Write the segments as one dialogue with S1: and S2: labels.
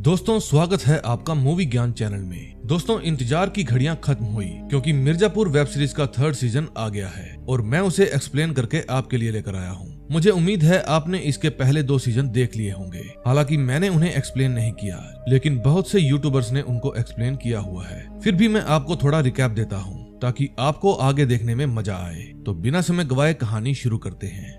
S1: दोस्तों स्वागत है आपका मूवी ज्ञान चैनल में। दोस्तों इंतजार की घड़ियां खत्म हुई क्योंकि मिर्जापुर वेब सीरीज का 3rd सीजन आ गया है और मैं उसे एक्सप्लेन करके आपके लिए लेकर आया हूं। मुझे उम्मीद है आपने इसके पहले 2 सीजन देख लिए होंगे। हालांकि मैंने उन्हें एक्सप्लेन नहीं किया, लेकिन बहुत से यूट्यूबर्स ने उनको एक्सप्लेन किया हुआ है। फिर भी मैं आपको थोड़ा रिकैप देता हूँ ताकि आपको आगे देखने में मजा आए। तो बिना समय गवाए कहानी शुरू करते हैं।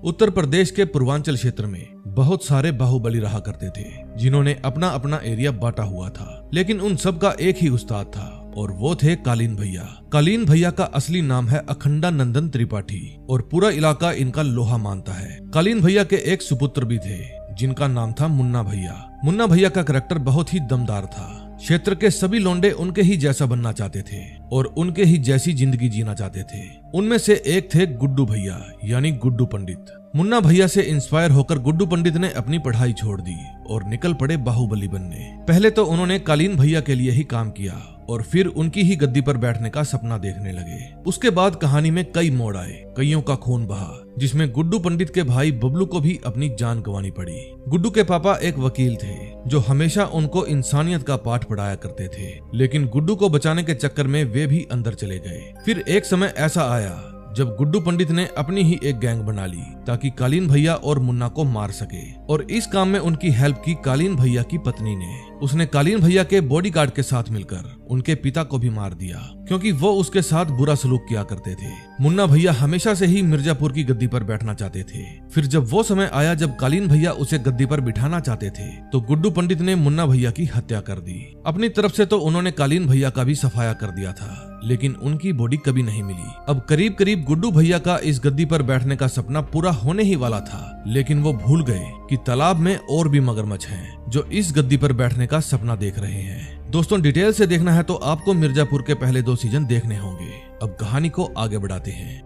S1: उत्तर प्रदेश के पूर्वांचल क्षेत्र में बहुत सारे बाहुबली रहा करते थे, जिन्होंने अपना अपना एरिया बांटा हुआ था। लेकिन उन सब का एक ही उस्ताद था और वो थे कालीन भैया। कालीन भैया का असली नाम है अखंडानंदन त्रिपाठी और पूरा इलाका इनका लोहा मानता है। कालीन भैया के एक सुपुत्र भी थे जिनका नाम था मुन्ना भैया। मुन्ना भैया का कैरेक्टर बहुत ही दमदार था। क्षेत्र के सभी लोंडे उनके ही जैसा बनना चाहते थे और उनके ही जैसी जिंदगी जीना चाहते थे। उनमें से एक थे गुड्डू भैया यानी गुड्डू पंडित। मुन्ना भैया से इंस्पायर होकर गुड्डू पंडित ने अपनी पढ़ाई छोड़ दी और निकल पड़े बाहुबली बनने। पहले तो उन्होंने कालीन भैया के लिए ही काम किया और फिर उनकी ही गद्दी पर बैठने का सपना देखने लगे। उसके बाद कहानी में कई मोड़ आए, कईयों का खून बहा, जिसमें गुड्डू पंडित के भाई बबलू को भी अपनी जान गंवानी पड़ी। गुड्डू के पापा एक वकील थे जो हमेशा उनको इंसानियत का पाठ पढ़ाया करते थे, लेकिन गुड्डू को बचाने के चक्कर में वे भी अंदर चले गए। फिर एक समय ऐसा आया जब गुड्डू पंडित ने अपनी ही एक गैंग बना ली ताकि कालीन भैया और मुन्ना को मार सके, और इस काम में उनकी हेल्प की कालीन भैया की पत्नी ने। उसने कालीन भैया के बॉडीगार्ड के साथ मिलकर उनके पिता को भी मार दिया क्योंकि वो उसके साथ बुरा सलूक किया करते थे। मुन्ना भैया हमेशा से ही मिर्जापुर की गद्दी पर बैठना चाहते थे। फिर जब वो समय आया जब कालीन भैया उसे गद्दी पर बिठाना चाहते थे तो गुड्डू पंडित ने मुन्ना भैया की हत्या कर दी। अपनी तरफ से तो उन्होंने कालीन भैया का भी सफाया कर दिया था, लेकिन उनकी बॉडी कभी नहीं मिली। अब करीब करीब गुड्डू भैया का इस गद्दी पर बैठने का सपना पूरा होने ही वाला था, लेकिन वो भूल गए कि तालाब में और भी मगरमच्छ हैं जो इस गद्दी पर बैठने का सपना देख रहे हैं। दोस्तों डिटेल से देखना है तो आपको मिर्जापुर के पहले 2 सीजन देखने होंगे। अब कहानी को आगे बढ़ाते हैं।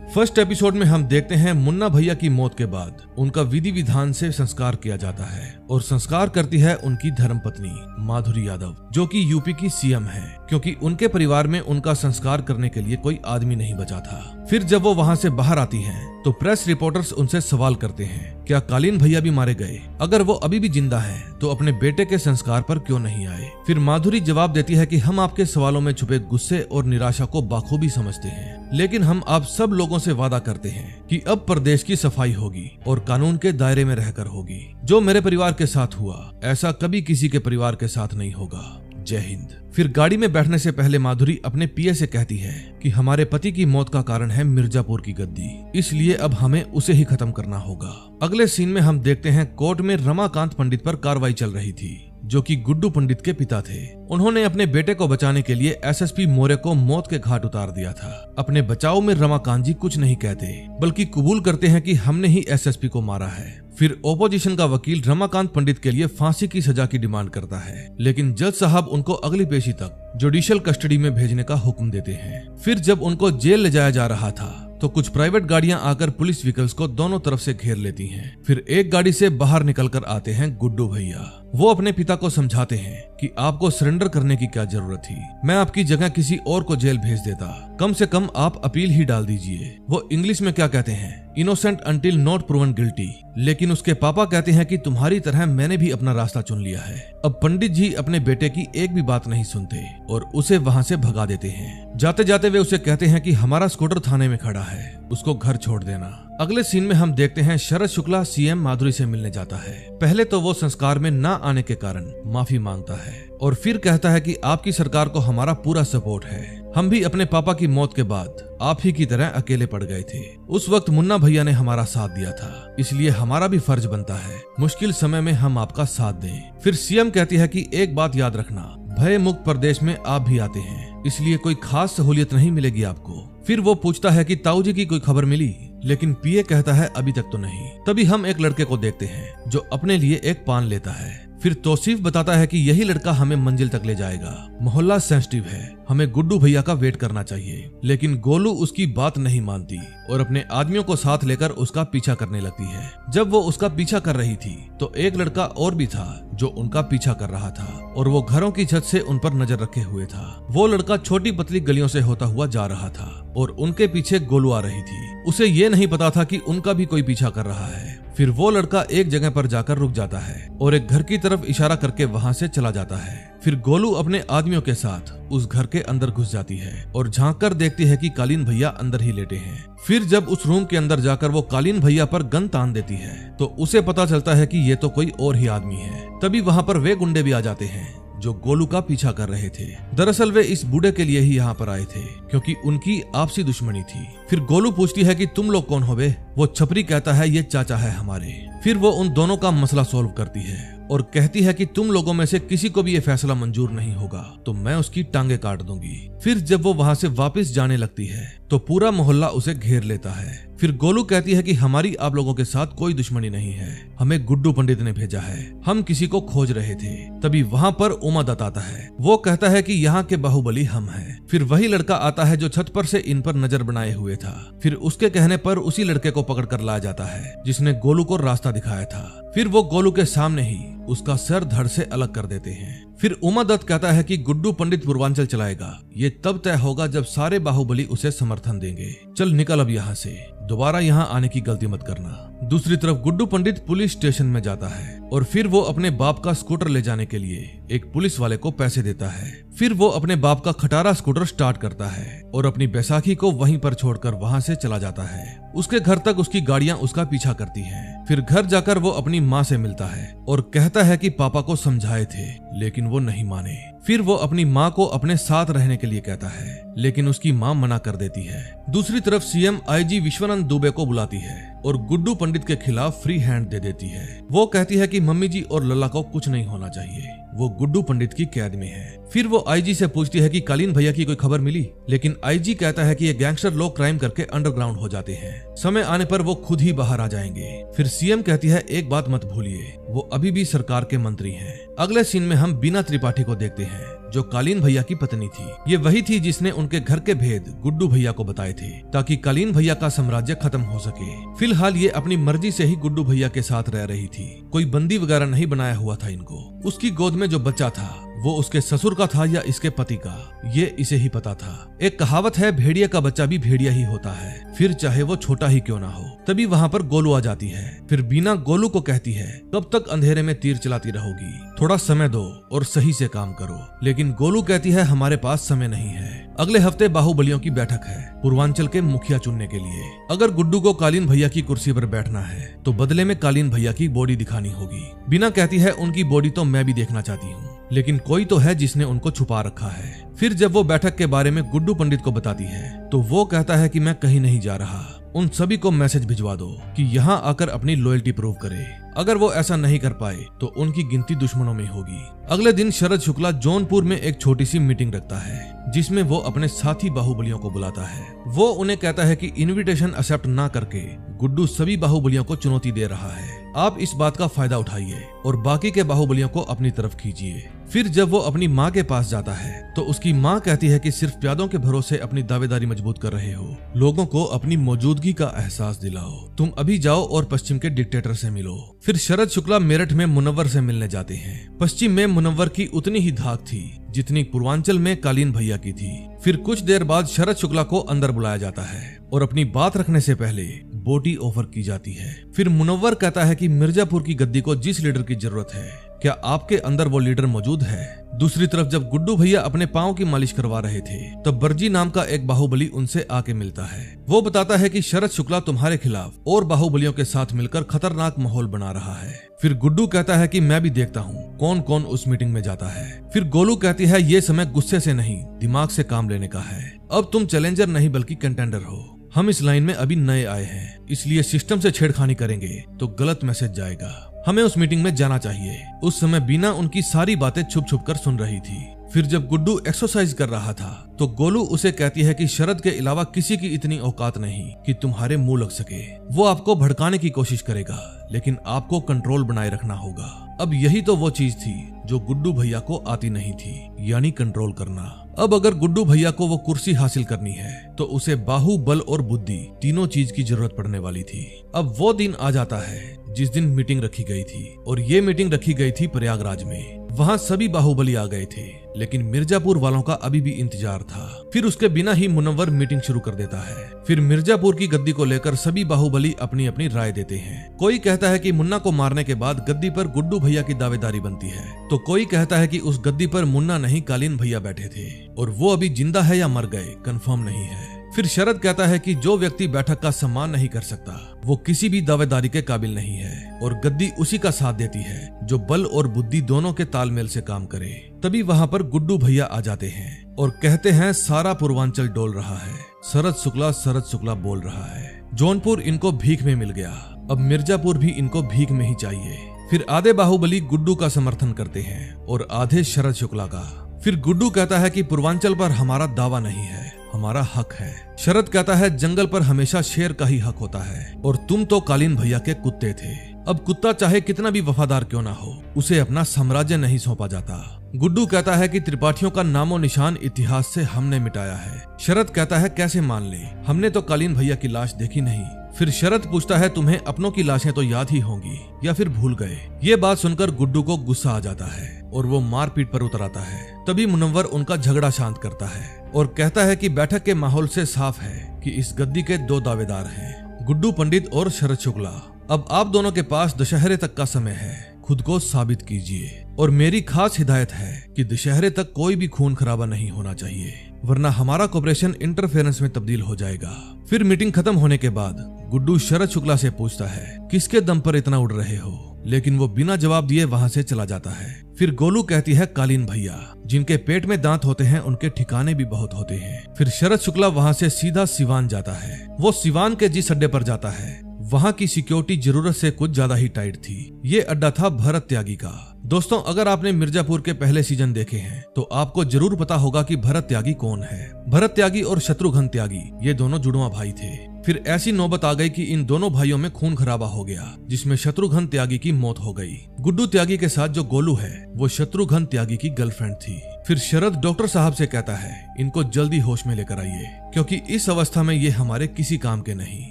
S1: फर्स्ट एपिसोड में हम देखते हैं मुन्ना भैया की मौत के बाद उनका विधि विधान से संस्कार किया जाता है और संस्कार करती है उनकी धर्मपत्नी माधुरी यादव, जो कि यूपी की सीएम है, क्योंकि उनके परिवार में उनका संस्कार करने के लिए कोई आदमी नहीं बचा था। फिर जब वो वहाँ से बाहर आती हैं, तो प्रेस रिपोर्टर्स उनसे सवाल करते हैं क्या कालीन भैया भी मारे गए? अगर वो अभी भी जिंदा है तो अपने बेटे के संस्कार पर क्यों नहीं आए? फिर माधुरी जवाब देती है कि हम आपके सवालों में छुपे गुस्से और निराशा को बाखूबी समझते हैं, लेकिन हम आप सब लोगों से वादा करते हैं कि अब प्रदेश की सफाई होगी और कानून के दायरे में रहकर होगी। जो मेरे परिवार के साथ हुआ ऐसा कभी किसी के परिवार के साथ नहीं होगा। जय हिंद। फिर गाड़ी में बैठने से पहले माधुरी अपने पीए से कहती है कि हमारे पति की मौत का कारण है मिर्जापुर की गद्दी, इसलिए अब हमें उसे ही खत्म करना होगा। अगले सीन में हम देखते हैं कोर्ट में रमाकांत पंडित पर कार्रवाई चल रही थी, जो कि गुड्डू पंडित के पिता थे। उन्होंने अपने बेटे को बचाने के लिए एसएसपी मौर्य को मौत के घाट उतार दिया था। अपने बचाव में रमाकांत जी कुछ नहीं कहते, बल्कि कबूल करते हैं कि हमने ही एसएसपी को मारा है। फिर ओपोजिशन का वकील रमाकांत पंडित के लिए फांसी की सजा की डिमांड करता है, लेकिन जज साहब उनको अगली पेशी तक जुडिशियल कस्टडी में भेजने का हुक्म देते हैं। फिर जब उनको जेल ले जाया जा रहा था तो कुछ प्राइवेट गाड़ियां आकर पुलिस व्हीकल्स को दोनों तरफ से घेर लेती हैं। फिर एक गाड़ी से बाहर निकलकर आते हैं गुड्डू भैया। वो अपने पिता को समझाते हैं कि आपको सरेंडर करने की क्या जरूरत थी, मैं आपकी जगह किसी और को जेल भेज देता, कम से कम आप अपील ही डाल दीजिए। वो इंग्लिश में क्या कहते हैं, innocent until not proven guilty. लेकिन उसके पापा कहते हैं कि तुम्हारी तरह मैंने भी अपना रास्ता चुन लिया है। अब पंडित जी अपने बेटे की एक भी बात नहीं सुनते और उसे वहाँ से भगा देते हैं। जाते जाते वे उसे कहते हैं कि हमारा स्कूटर थाने में खड़ा है, उसको घर छोड़ देना। अगले सीन में हम देखते हैं शरद शुक्ला सीएम माधुरी से मिलने जाता है। पहले तो वो संस्कार में ना आने के कारण माफी मांगता है और फिर कहता है कि आपकी सरकार को हमारा पूरा सपोर्ट है। हम भी अपने पापा की मौत के बाद आप ही की तरह अकेले पड़ गए थे। उस वक्त मुन्ना भैया ने हमारा साथ दिया था, इसलिए हमारा भी फर्ज बनता है मुश्किल समय में हम आपका साथ दें। फिर सीएम कहती है कि एक बात याद रखना, भय मुक्त प्रदेश में आप भी आते हैं, इसलिए कोई खास सहूलियत नहीं मिलेगी आपको। फिर वो पूछता है कि ताऊ जी की कोई खबर मिली, लेकिन पीए कहता है अभी तक तो नहीं। तभी हम एक लड़के को देखते हैं जो अपने लिए एक पान लेता है। फिर तौसीफ बताता है कि यही लड़का हमें मंजिल तक ले जाएगा। मोहल्ला सेंसिटिव है, हमें गुड्डू भैया का वेट करना चाहिए। लेकिन गोलू उसकी बात नहीं मानती और अपने आदमियों को साथ लेकर उसका पीछा करने लगती है। जब वो उसका पीछा कर रही थी तो एक लड़का और भी था जो उनका पीछा कर रहा था और वो घरों की छत से उन पर नजर रखे हुए था। वो लड़का छोटी पतली गलियों से होता हुआ जा रहा था और उनके पीछे गोलू आ रही थी। उसे ये नहीं पता था कि उनका भी कोई पीछा कर रहा है। फिर वो लड़का एक जगह पर जाकर रुक जाता है और एक घर की तरफ इशारा करके वहां से चला जाता है। फिर गोलू अपने आदमियों के साथ उस घर के अंदर घुस जाती है और झांक कर देखती है कि कालीन भैया अंदर ही लेटे हैं। फिर जब उस रूम के अंदर जाकर वो कालीन भैया पर गन तान देती है तो उसे पता चलता है कि ये तो कोई और ही आदमी है। तभी वहां पर वे गुंडे भी आ जाते हैं जो गोलू का पीछा कर रहे थे। दरअसल वे इस बूढ़े के लिए ही यहाँ पर आए थे क्योंकि उनकी आपसी दुश्मनी थी। फिर गोलू पूछती है कि तुम लोग कौन हो बे? वो छपरी कहता है ये चाचा है हमारे। फिर वो उन दोनों का मसला सॉल्व करती है और कहती है कि तुम लोगों में से किसी को भी ये फैसला मंजूर नहीं होगा तो मैं उसकी टांगे काट दूंगी। फिर जब वो वहां से वापस जाने लगती है तो पूरा मोहल्ला उसे घेर लेता है। फिर गोलू कहती है कि हमारी आप लोगों के साथ कोई दुश्मनी नहीं है, हमें गुड्डू पंडित ने भेजा है, हम किसी को खोज रहे थे। तभी वहां पर उमा दत्त आता है। वो कहता है कि यहाँ के बाहुबली हम हैं। फिर वही लड़का आता है जो छत पर से इन पर नजर बनाए हुए था। फिर उसके कहने पर उसी लड़के को पकड़ कर लाया जाता है जिसने गोलू को रास्ता दिखाया था। फिर वो गोलू के सामने ही उसका सर धड़ से अलग कर देते हैं। फिर उमा दत्त कहता है कि गुड्डू पंडित पूर्वांचल चलाएगा, ये तब तय होगा जब सारे बाहुबली उसे समर्थन देंगे। चल निकल अब यहाँ से, दोबारा यहाँ आने की गलती मत करना। दूसरी तरफ गुड्डू पंडित पुलिस स्टेशन में जाता है और फिर वो अपने बाप का स्कूटर ले जाने के लिए एक पुलिस वाले को पैसे देता है। फिर वो अपने बाप का खटारा स्कूटर स्टार्ट करता है और अपनी बैसाखी को वहीं पर छोड़कर वहां से चला जाता है। उसके घर तक उसकी गाड़ियां उसका पीछा करती हैं। फिर घर जाकर वो अपनी माँ से मिलता है और कहता है कि पापा को समझाए थे लेकिन वो नहीं माने। फिर वो अपनी माँ को अपने साथ रहने के लिए कहता है लेकिन उसकी माँ मना कर देती है। दूसरी तरफ सीएम आईजी विश्वानंद दुबे को बुलाती है और गुड्डू पंडित के खिलाफ फ्री हैंड दे देती है। वो कहती है कि मम्मी जी और लल्ला को कुछ नहीं होना चाहिए, वो गुड्डू पंडित की कैद में है। फिर वो आईजी से पूछती है कि कालीन भैया की कोई खबर मिली, लेकिन आईजी कहता है कि ये गैंगस्टर लोग क्राइम करके अंडरग्राउंड हो जाते हैं, समय आने पर वो खुद ही बाहर आ जाएंगे। फिर सीएम कहती है एक बात मत भूलिए, वो अभी भी सरकार के मंत्री हैं। अगले सीन में हम बीना त्रिपाठी को देखते हैं जो कालीन भैया की पत्नी थी। ये वही थी जिसने उनके घर के भेद गुड्डू भैया को बताए थे ताकि कालीन भैया का साम्राज्य खत्म हो सके। फिलहाल ये अपनी मर्जी से ही गुड्डू भैया के साथ रह रही थी, कोई बंदी वगैरह नहीं बनाया हुआ था इनको। उसकी गोद में जो बच्चा था वो उसके ससुर का था या इसके पति का, ये इसे ही पता था। एक कहावत है, भेड़िया का बच्चा भी भेड़िया ही होता है, फिर चाहे वो छोटा ही क्यों ना हो। तभी वहाँ पर गोलू आ जाती है। फिर बीना गोलू को कहती है कब तक अंधेरे में तीर चलाती रहोगी, थोड़ा समय दो और सही से काम करो। लेकिन गोलू कहती है हमारे पास समय नहीं है, अगले हफ्ते बाहुबलियों की बैठक है पूर्वांचल के मुखिया चुनने के लिए। अगर गुड्डू को कालीन भैया की कुर्सी पर बैठना है तो बदले में कालीन भैया की बॉडी दिखानी होगी। बीना कहती है उनकी बॉडी तो मैं भी देखना चाहती हूँ, लेकिन कोई तो है जिसने उनको छुपा रखा है। फिर जब वो बैठक के बारे में गुड्डू पंडित को बताती है तो वो कहता है कि मैं कहीं नहीं जा रहा, उन सभी को मैसेज भिजवा दो कि यहाँ आकर अपनी लॉयल्टी प्रूव करे। अगर वो ऐसा नहीं कर पाए तो उनकी गिनती दुश्मनों में होगी। अगले दिन शरद शुक्ला जौनपुर में एक छोटी सी मीटिंग रखता है जिसमें वो अपने साथी बाहुबलियों को बुलाता है। वो उन्हें कहता है कि इनविटेशन एक्सेप्ट ना करके गुड्डू सभी बाहुबलियों को चुनौती दे रहा है, आप इस बात का फायदा उठाइए और बाकी के बाहुबलियों को अपनी तरफ खींचिए। फिर जब वो अपनी माँ के पास जाता है तो उसकी माँ कहती है कि सिर्फ प्यादों के भरोसे अपनी दावेदारी मजबूत कर रहे हो, लोगों को अपनी मौजूदगी का एहसास दिलाओ, तुम अभी जाओ और पश्चिम के डिक्टेटर से मिलो। फिर शरद शुक्ला मेरठ में मुनव्वर से मिलने जाते हैं। पश्चिम में मुनव्वर की उतनी ही धाक थी जितनी पूर्वांचल में कालीन भैया की थी। फिर कुछ देर बाद शरद शुक्ला को अंदर बुलाया जाता है और अपनी बात रखने से पहले बोटी ऑफर की जाती है। फिर मुनव्वर कहता है कि मिर्जापुर की गद्दी को जिस लीडर की जरूरत है, क्या आपके अंदर वो लीडर मौजूद है? दूसरी तरफ जब गुड्डू भैया अपने पाँव की मालिश करवा रहे थे तब बर्जी नाम का एक बाहुबली उनसे आके मिलता है। वो बताता है कि शरद शुक्ला तुम्हारे खिलाफ और बाहुबलियों के साथ मिलकर खतरनाक माहौल बना रहा है। फिर गुड्डू कहता है कि मैं भी देखता हूँ कौन कौन उस मीटिंग में जाता है। फिर गोलू कहती है ये समय गुस्से से नहीं दिमाग से काम लेने का है, अब तुम चैलेंजर नहीं बल्कि कंटेंडर हो, हम इस लाइन में अभी नए आए हैं, इसलिए सिस्टम से छेड़खानी करेंगे तो गलत मैसेज जाएगा, हमें उस मीटिंग में जाना चाहिए। उस समय बीना उनकी सारी बातें छुप छुप कर सुन रही थी। फिर जब गुड्डू एक्सरसाइज कर रहा था तो गोलू उसे कहती है कि शरद के अलावा किसी की इतनी औकात नहीं कि तुम्हारे मुंह लग सके। वो आपको भड़काने की कोशिश करेगा लेकिन आपको कंट्रोल बनाए रखना होगा। अब यही तो वो चीज थी जो गुड्डू भैया को आती नहीं थी, यानी कंट्रोल करना। अब अगर गुड्डू भैया को वो कुर्सी हासिल करनी है तो उसे बाहु, बल और बुद्धि तीनों चीज की जरूरत पड़ने वाली थी। अब वो दिन आ जाता है जिस दिन मीटिंग रखी गई थी और ये मीटिंग रखी गई थी प्रयागराज में। वहाँ सभी बाहुबली आ गए थे, लेकिन मिर्जापुर वालों का अभी भी इंतजार था। फिर उसके बिना ही मुनव्वर मीटिंग शुरू कर देता है। फिर मिर्जापुर की गद्दी को लेकर सभी बाहुबली अपनी अपनी राय देते हैं। कोई कहता है कि मुन्ना को मारने के बाद गद्दी पर गुड्डू भैया की दावेदारी बनती है, तो कोई कहता है कि उस गद्दी पर मुन्ना नहीं कालीन भैया बैठे थे और वो अभी जिंदा है या मर गए कंफर्म नहीं है। फिर शरद कहता है कि जो व्यक्ति बैठक का सम्मान नहीं कर सकता वो किसी भी दावेदारी के काबिल नहीं है और गद्दी उसी का साथ देती है जो बल और बुद्धि दोनों के तालमेल से काम करे। तभी वहाँ पर गुड्डू भैया आ जाते हैं और कहते हैं सारा पूर्वांचल डोल रहा है, शरद शुक्ला बोल रहा है। जौनपुर इनको भीख में मिल गया, अब मिर्जापुर भी इनको भीख में ही चाहिए। फिर आधे बाहुबली गुड्डू का समर्थन करते हैं और आधे शरद शुक्ला का। फिर गुड्डू कहता है कि पूर्वांचल पर हमारा दावा नहीं है, हमारा हक है। शरद कहता है जंगल पर हमेशा शेर का ही हक होता है और तुम तो कालीन भैया के कुत्ते थे। अब कुत्ता चाहे कितना भी वफादार क्यों ना हो, उसे अपना साम्राज्य नहीं सौंपा जाता। गुड्डू कहता है कि त्रिपाठियों का नामो निशान इतिहास से हमने मिटाया है। शरद कहता है कैसे मान ले, हमने तो कालीन भैया की लाश देखी नहीं। फिर शरद पूछता है तुम्हें अपनों की लाशें तो याद ही होंगी या फिर भूल गए। ये बात सुनकर गुड्डू को गुस्सा आ जाता है और वो मारपीट पर उतर आता है। तभी मुनव्वर उनका झगड़ा शांत करता है और कहता है कि बैठक के माहौल से साफ है कि इस गद्दी के दो दावेदार हैं, गुड्डू पंडित और शरद शुक्ला। अब आप दोनों के पास दशहरे तक का समय है, खुद को साबित कीजिए और मेरी खास हिदायत है कि दशहरे तक कोई भी खून खराबा नहीं होना चाहिए, वरना हमारा कॉपरेशन इंटरफेरेंस में तब्दील हो जाएगा। फिर मीटिंग खत्म होने के बाद गुड्डू शरद शुक्ला से पूछता है किसके दम पर इतना उड़ रहे हो, लेकिन वो बिना जवाब दिए वहां से चला जाता है। फिर गोलू कहती है कालीन भैया, जिनके पेट में दांत होते हैं उनके ठिकाने भी बहुत होते हैं। फिर शरद शुक्ला वहां से सीधा सिवान जाता है। वो सिवान के जिस अड्डे पर जाता है वहां की सिक्योरिटी जरूरत से कुछ ज्यादा ही टाइट थी। ये अड्डा था भरत त्यागी का। दोस्तों, अगर आपने मिर्जापुर के पहले सीजन देखे हैं तो आपको जरूर पता होगा कि भरत त्यागी कौन है। भरत त्यागी और शत्रुघ्न त्यागी ये दोनों जुड़वा भाई थे। फिर ऐसी नौबत आ गई कि इन दोनों भाइयों में खून खराबा हो गया, जिसमें शत्रुघ्न त्यागी की मौत हो गई। गुड्डू त्यागी के साथ जो गोलू है वो शत्रुघ्न त्यागी की गर्लफ्रेंड थी। फिर शरद डॉक्टर साहब से कहता है इनको जल्दी होश में लेकर आइए, क्योंकि इस अवस्था में ये हमारे किसी काम के नहीं।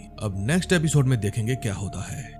S1: अब नेक्स्ट एपिसोड में देखेंगे क्या होता है।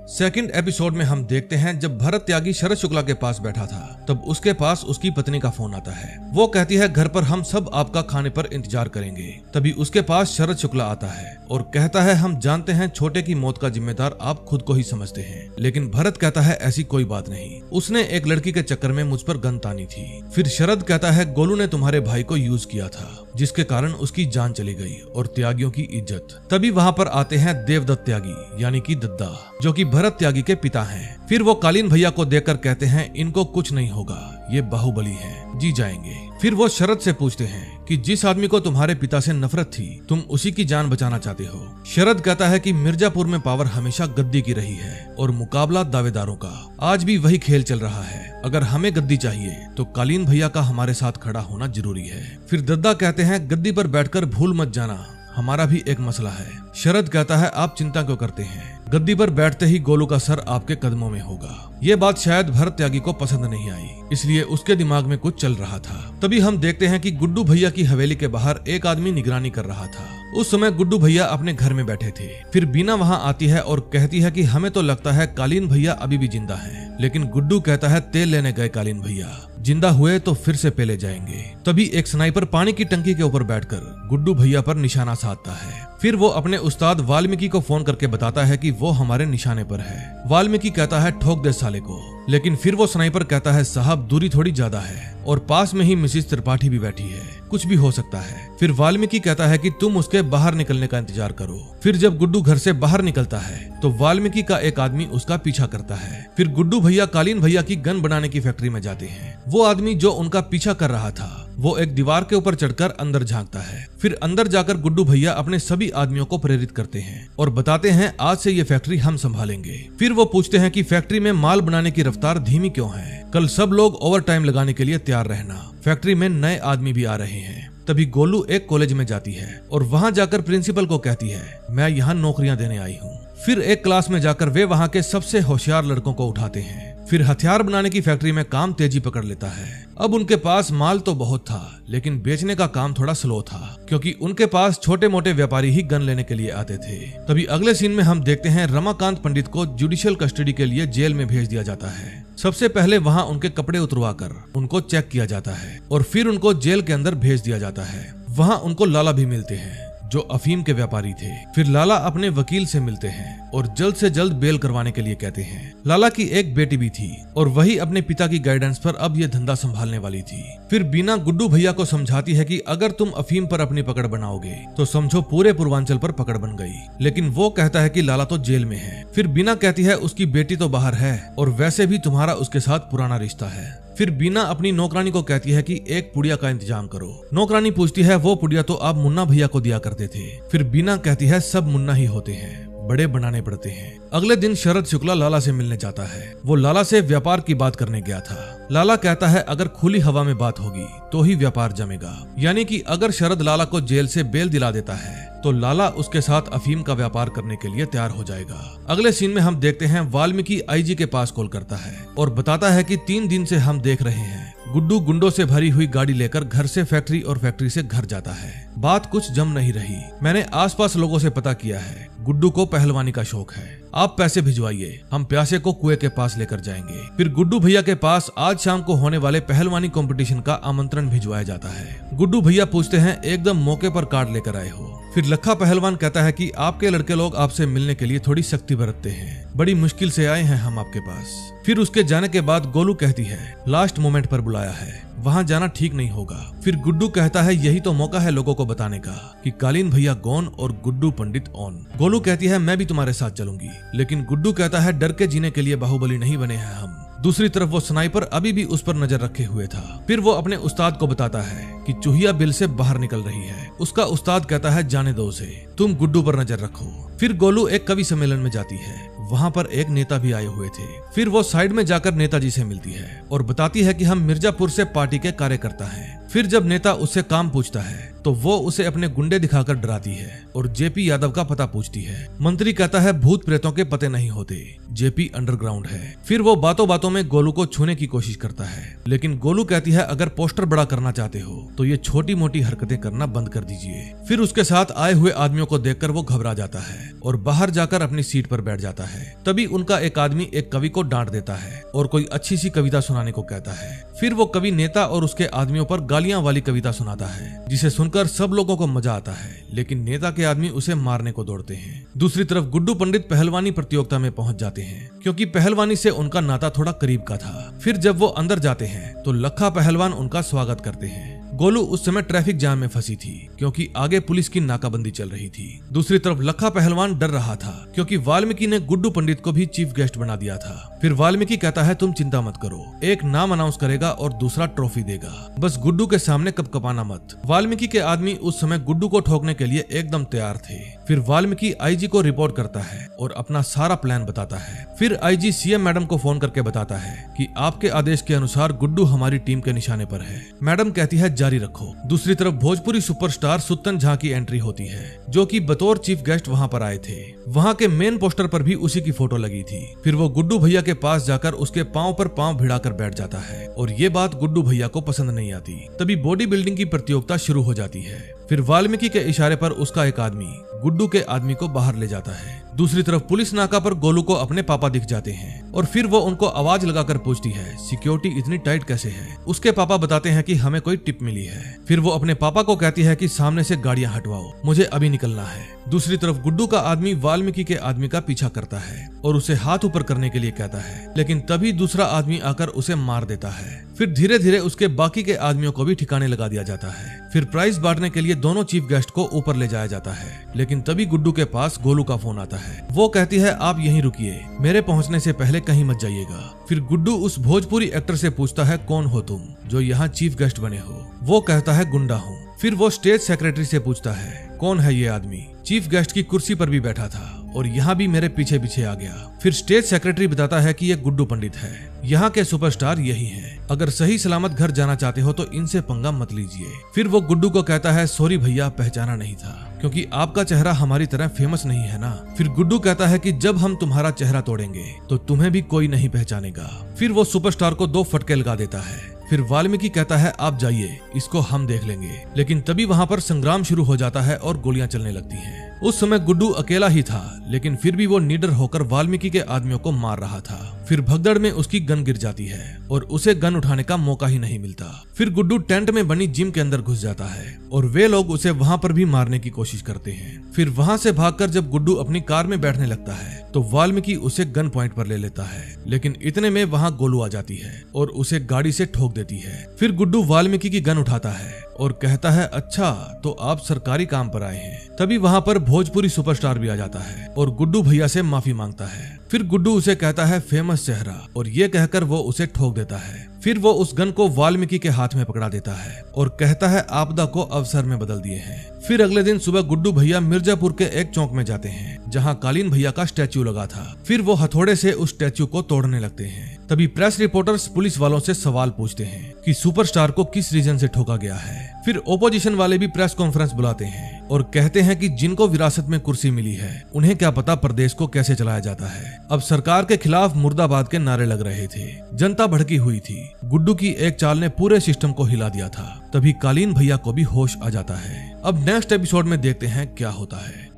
S1: सेकंड एपिसोड में हम देखते हैं जब भरत त्यागी शरद शुक्ला के पास बैठा था तब उसके पास उसकी पत्नी का फोन आता है। वो कहती है घर पर हम सब आपका खाने पर इंतजार करेंगे। तभी उसके पास शरद शुक्ला आता है और कहता है हम जानते हैं छोटे की मौत का जिम्मेदार आप खुद को ही समझते हैं, लेकिन भरत कहता है ऐसी कोई बात नहीं, उसने एक लड़की के चक्कर में मुझ पर गन तानी थी। फिर शरद कहता है गोलू ने तुम्हारे भाई को यूज किया था, जिसके कारण उसकी जान चली गई और त्यागियों की इज्जत। तभी वहाँ पर आते हैं देवदत्त त्यागी यानी कि दद्दा, जो कि भरत त्यागी के पिता हैं। फिर वो कालीन भैया को देखकर कहते हैं इनको कुछ नहीं होगा, ये बाहुबली हैं, जी जाएंगे। फिर वो शरद से पूछते हैं कि जिस आदमी को तुम्हारे पिता से नफरत थी तुम उसी की जान बचाना चाहते हो। शरद कहता है कि मिर्जापुर में पावर हमेशा गद्दी की रही है और मुकाबला दावेदारों का। आज भी वही खेल चल रहा है। अगर हमें गद्दी चाहिए तो कालीन भैया का हमारे साथ खड़ा होना जरूरी है। फिर दद्दा कहते हैं गद्दी पर बैठकर भूल मत जाना, हमारा भी एक मसला है। शरद कहता है आप चिंता क्यों करते हैं, गद्दी पर बैठते ही गोलू का सर आपके कदमों में होगा। ये बात शायद भरत त्यागी को पसंद नहीं आई, इसलिए उसके दिमाग में कुछ चल रहा था। तभी हम देखते हैं कि गुड्डू भैया की हवेली के बाहर एक आदमी निगरानी कर रहा था। उस समय गुड्डू भैया अपने घर में बैठे थे। फिर बीना वहां आती है और कहती है कि हमें तो लगता है कालीन भैया अभी भी जिंदा हैं। लेकिन गुड्डू कहता है तेल लेने गए कालीन भैया, जिंदा हुए तो फिर से पेले जाएंगे। तभी एक स्नाइपर पानी की टंकी के ऊपर बैठकर गुड्डू भैया पर निशाना साधता है। फिर वो अपने उस्ताद वाल्मीकि को फोन करके बताता है कि वो हमारे निशाने पर है। वाल्मीकि कहता है ठोक दे साले को, लेकिन फिर वो स्नाइपर कहता है साहब दूरी थोड़ी ज्यादा है और पास में ही मिसेस त्रिपाठी भी बैठी है, कुछ भी हो सकता है। फिर वाल्मीकि कहता है कि तुम उसके बाहर निकलने का इंतजार करो। फिर जब गुड्डू घर से बाहर निकलता है तो वाल्मीकि का एक आदमी उसका पीछा करता है। फिर गुड्डू भैया कालीन भैया की गन बनाने की फैक्ट्री में जाते हैं। वो आदमी जो उनका पीछा कर रहा था वो एक दीवार के ऊपर चढ़कर अंदर झांकता है। फिर अंदर जाकर गुड्डू भैया अपने सभी आदमियों को प्रेरित करते हैं और बताते हैं आज से ये फैक्ट्री हम संभालेंगे। फिर वो पूछते हैं कि फैक्ट्री में माल बनाने की रफ्तार धीमी क्यों है, कल सब लोग ओवर टाइम लगाने के लिए तैयार रहना, फैक्ट्री में नए आदमी भी आ रहे हैं। तभी गोलू एक कॉलेज में जाती है और वहाँ जाकर प्रिंसिपल को कहती है मैं यहाँ नौकरियाँ देने आई हूँ। फिर एक क्लास में जाकर वे वहाँ के सबसे होशियार लड़कों को उठाते हैं। फिर हथियार बनाने की फैक्ट्री में काम तेजी पकड़ लेता है। अब उनके पास माल तो बहुत था, लेकिन बेचने का काम थोड़ा स्लो था, क्योंकि उनके पास छोटे मोटे व्यापारी ही गन लेने के लिए आते थे। तभी अगले सीन में हम देखते हैं रमाकांत पंडित को जुडिशियल कस्टडी के लिए जेल में भेज दिया जाता है। सबसे पहले वहाँ उनके कपड़े उतरवाकर उनको चेक किया जाता है और फिर उनको जेल के अंदर भेज दिया जाता है। वहाँ उनको लाला भी मिलते हैं जो अफीम के व्यापारी थे। फिर लाला अपने वकील से मिलते हैं और जल्द से जल्द बेल करवाने के लिए कहते हैं। लाला की एक बेटी भी थी और वही अपने पिता की गाइडेंस पर अब ये धंधा संभालने वाली थी। फिर बीना गुड्डू भैया को समझाती है कि अगर तुम अफीम पर अपनी पकड़ बनाओगे तो समझो पूरे पूर्वांचल पर पकड़ बन गई। लेकिन वो कहता है कि लाला तो जेल में है। फिर बीना कहती है उसकी बेटी तो बाहर है और वैसे भी तुम्हारा उसके साथ पुराना रिश्ता है। फिर बीना अपनी नौकरानी को कहती है कि एक पुड़िया का इंतजाम करो। नौकरानी पूछती है वो पुड़िया तो आप मुन्ना भैया को दिया करते थे। फिर बीना कहती है सब मुन्ना ही होते हैं, बड़े बनाने पड़ते हैं। अगले दिन शरद शुक्ला लाला से मिलने जाता है। वो लाला से व्यापार की बात करने गया था। लाला कहता है अगर खुली हवा में बात होगी तो ही व्यापार जमेगा, यानी कि अगर शरद लाला को जेल से बेल दिला देता है तो लाला उसके साथ अफीम का व्यापार करने के लिए तैयार हो जाएगा। अगले सीन में हम देखते हैं वाल्मीकि आईजी के पास कॉल करता है और बताता है कि 3 दिन से हम देख रहे हैं गुड्डू गुंडों से भरी हुई गाड़ी लेकर घर से फैक्ट्री और फैक्ट्री से घर जाता है। बात कुछ जम नहीं रही। मैंने आसपास लोगों से पता किया है गुड्डू को पहलवानी का शौक है। आप पैसे भिजवाइए, हम प्यासे को कुएं के पास लेकर जाएंगे। फिर गुड्डू भैया के पास आज शाम को होने वाले पहलवानी कंपटीशन का आमंत्रण भिजवाया जाता है। गुड्डू भैया पूछते हैं एकदम मौके पर कार्ड लेकर आए हो। फिर लखा पहलवान कहता है कि आपके लड़के लोग आपसे मिलने के लिए थोड़ी सख्ती बरतते हैं, बड़ी मुश्किल से आए हैं हम आपके पास। फिर उसके जाने के बाद गोलू कहती है लास्ट मोमेंट पर बुलाया है, वहाँ जाना ठीक नहीं होगा। फिर गुड्डू कहता है यही तो मौका है लोगों को बताने का कि कालीन भैया गॉन और गुड्डू पंडित ऑन। गोलू कहती है मैं भी तुम्हारे साथ चलूंगी, लेकिन गुड्डू कहता है डर के जीने के लिए बाहुबली नहीं बने हैं हम। दूसरी तरफ वो स्नाइपर अभी भी उस पर नजर रखे हुए था। फिर वो अपने उस्ताद को बताता है कि चूहिया बिल से बाहर निकल रही है। उसका उस्ताद कहता है जाने दो उसे, तुम गुड्डू पर नजर रखो। फिर गोलू एक कवि सम्मेलन में जाती है, वहाँ पर एक नेता भी आए हुए थे। फिर वो साइड में जाकर नेताजी से मिलती है और बताती है कि हम मिर्जापुर से पार्टी के कार्यकर्ता हैं। फिर जब नेता उससे काम पूछता है तो वो उसे अपने गुंडे दिखाकर डराती है और जेपी यादव का पता पूछती है। मंत्री कहता है भूत प्रेतों के पते नहीं होते, जेपी अंडरग्राउंड है। फिर वो बातों बातों में गोलू को छूने की कोशिश करता है, लेकिन गोलू कहती है अगर पोस्टर बड़ा करना चाहते हो तो ये छोटी मोटी हरकतें करना बंद कर दीजिए। फिर उसके साथ आए हुए आदमियों को देखकर वो घबरा जाता है और बाहर जाकर अपनी सीट पर बैठ जाता है। तभी उनका एक आदमी एक कवि को डांट देता है और कोई अच्छी सी कविता सुनाने को कहता है। फिर वो कवि नेता और उसके आदमियों पर गालियां वाली कविता सुनाता है, जिसे सुनकर सब लोगों को मजा आता है, लेकिन नेता के आदमी उसे मारने को दौड़ते हैं। दूसरी तरफ गुड्डू पंडित पहलवानी प्रतियोगिता में पहुंच जाते हैं, क्योंकि पहलवानी से उनका नाता थोड़ा करीब का था। फिर जब वो अंदर जाते हैं तो लखा पहलवान उनका स्वागत करते हैं। गोलू उस समय ट्रैफिक जाम में फंसी थी, क्योंकि आगे पुलिस की नाकाबंदी चल रही थी। दूसरी तरफ लखा पहलवान डर रहा था, क्योंकि वाल्मीकि ने गुड्डू पंडित को भी चीफ गेस्ट बना दिया था। फिर वाल्मीकि कहता है तुम चिंता मत करो, एक नाम अनाउंस करेगा और दूसरा ट्रॉफी देगा, बस गुड्डू के सामने कपकपाना मत। वाल्मीकि के आदमी उस समय गुड्डू को ठोकने के लिए एकदम तैयार थे। फिर वाल्मीकि आईजी को रिपोर्ट करता है और अपना सारा प्लान बताता है। फिर आईजी सीएम मैडम को फोन करके बताता है कि आपके आदेश के अनुसार गुड्डू हमारी टीम के निशाने पर है। मैडम कहती है जारी रखो। दूसरी तरफ भोजपुरी सुपरस्टार सुत्तन झा की एंट्री होती है, जो कि बतौर चीफ गेस्ट वहां पर आए थे। वहां के मेन पोस्टर पर भी उसी की फोटो लगी थी। फिर वो गुड्डू भैया के पास जाकर उसके पांव पर पांव भिड़ाकर बैठ जाता है और ये बात गुड्डू भैया को पसंद नहीं आती। तभी बॉडी बिल्डिंग की प्रतियोगिता शुरू हो जाती है। फिर वाल्मीकि के इशारे पर उसका एक आदमी गुड्डू के आदमी को बाहर ले जाता है। दूसरी तरफ पुलिस नाका पर गोलू को अपने पापा दिख जाते हैं और फिर वो उनको आवाज लगाकर पूछती है सिक्योरिटी इतनी टाइट कैसे है। उसके पापा बताते हैं कि हमें कोई टिप मिली है। फिर वो अपने पापा को कहती है कि सामने से गाड़ियां हटवाओ, मुझे अभी निकलना है। दूसरी तरफ गुड्डू का आदमी वाल्मीकि के आदमी का पीछा करता है और उसे हाथ ऊपर करने के लिए कहता है, लेकिन तभी दूसरा आदमी आकर उसे मार देता है। फिर धीरे धीरे उसके बाकी के आदमियों को भी ठिकाने लगा दिया जाता है। फिर प्राइज बांटने के लिए दोनों चीफ गेस्ट को ऊपर ले जाया जाता है, लेकिन तभी गुड्डू के पास गोलू का फोन आता है। वो कहती है आप यहीं रुकिए, मेरे पहुंचने से पहले कहीं मत जाइएगा। फिर गुड्डू उस भोजपुरी एक्टर से पूछता है कौन हो तुम जो यहाँ चीफ गेस्ट बने हो। वो कहता है गुंडा हूँ। फिर वो स्टेज सेक्रेटरी से पूछता है कौन है ये आदमी। चीफ गेस्ट की कुर्सी पर भी बैठा था और यहाँ भी मेरे पीछे पीछे आ गया। फिर स्टेज सेक्रेटरी बताता है कि ये गुड्डू पंडित है, यहाँ के सुपरस्टार यही हैं। अगर सही सलामत घर जाना चाहते हो तो इनसे पंगा मत लीजिए। फिर वो गुड्डू को कहता है सॉरी भैया, पहचाना नहीं था, क्योंकि आपका चेहरा हमारी तरह फेमस नहीं है ना। फिर गुड्डू कहता है कि जब हम तुम्हारा चेहरा तोड़ेंगे तो तुम्हें भी कोई नहीं पहचानेगा। फिर वो सुपरस्टार को 2 फटके लगा देता है। फिर वाल्मीकि कहता है आप जाइए, इसको हम देख लेंगे। लेकिन तभी वहाँ पर संग्राम शुरू हो जाता है और गोलियां चलने लगती हैं। उस समय गुड्डू अकेला ही था, लेकिन फिर भी वो निडर होकर वाल्मीकि के आदमियों को मार रहा था। फिर भगदड़ में उसकी गन गिर जाती है और उसे गन उठाने का मौका ही नहीं मिलता। फिर गुड्डू टेंट में बनी जिम के अंदर घुस जाता है और वे लोग उसे वहां पर भी मारने की कोशिश करते हैं। फिर वहां से भागकर जब गुड्डू अपनी कार में बैठने लगता है तो वाल्मीकि उसे गन पॉइंट पर ले लेता है, लेकिन इतने में वहां गोलू आ जाती है और उसे गाड़ी से ठोक देती है। फिर गुड्डू वाल्मीकि की गन उठाता है और कहता है, अच्छा तो आप सरकारी काम पर आए हैं। तभी वहां पर भोजपुरी सुपरस्टार भी आ जाता है और गुड्डू भैया से माफी मांगता है। फिर गुड्डू उसे कहता है फेमस चेहरा और ये कहकर वो उसे ठोक देता है। फिर वो उस गन को वाल्मीकि के हाथ में पकड़ा देता है और कहता है आपदा को अवसर में बदल दिए हैं। फिर अगले दिन सुबह गुड्डू भैया मिर्जापुर के एक चौक में जाते हैं जहां कालीन भैया का स्टैच्यू लगा था। फिर वो हथौड़े से उस स्टैच्यू को तोड़ने लगते हैं। तभी प्रेस रिपोर्टर्स पुलिस वालों से सवाल पूछते हैं कि सुपरस्टार को किस रीजन से ठोका गया है। फिर ओपोजिशन वाले भी प्रेस कॉन्फ्रेंस बुलाते हैं और कहते हैं कि जिनको विरासत में कुर्सी मिली है उन्हें क्या पता प्रदेश को कैसे चलाया जाता है। अब सरकार के खिलाफ मुर्दाबाद के नारे लग रहे थे, जनता भड़की हुई थी। गुड्डू की एक चाल ने पूरे सिस्टम को हिला दिया था। तभी कालीन भैया को भी होश आ जाता है। अब नेक्स्ट एपिसोड में देखते हैं क्या होता है।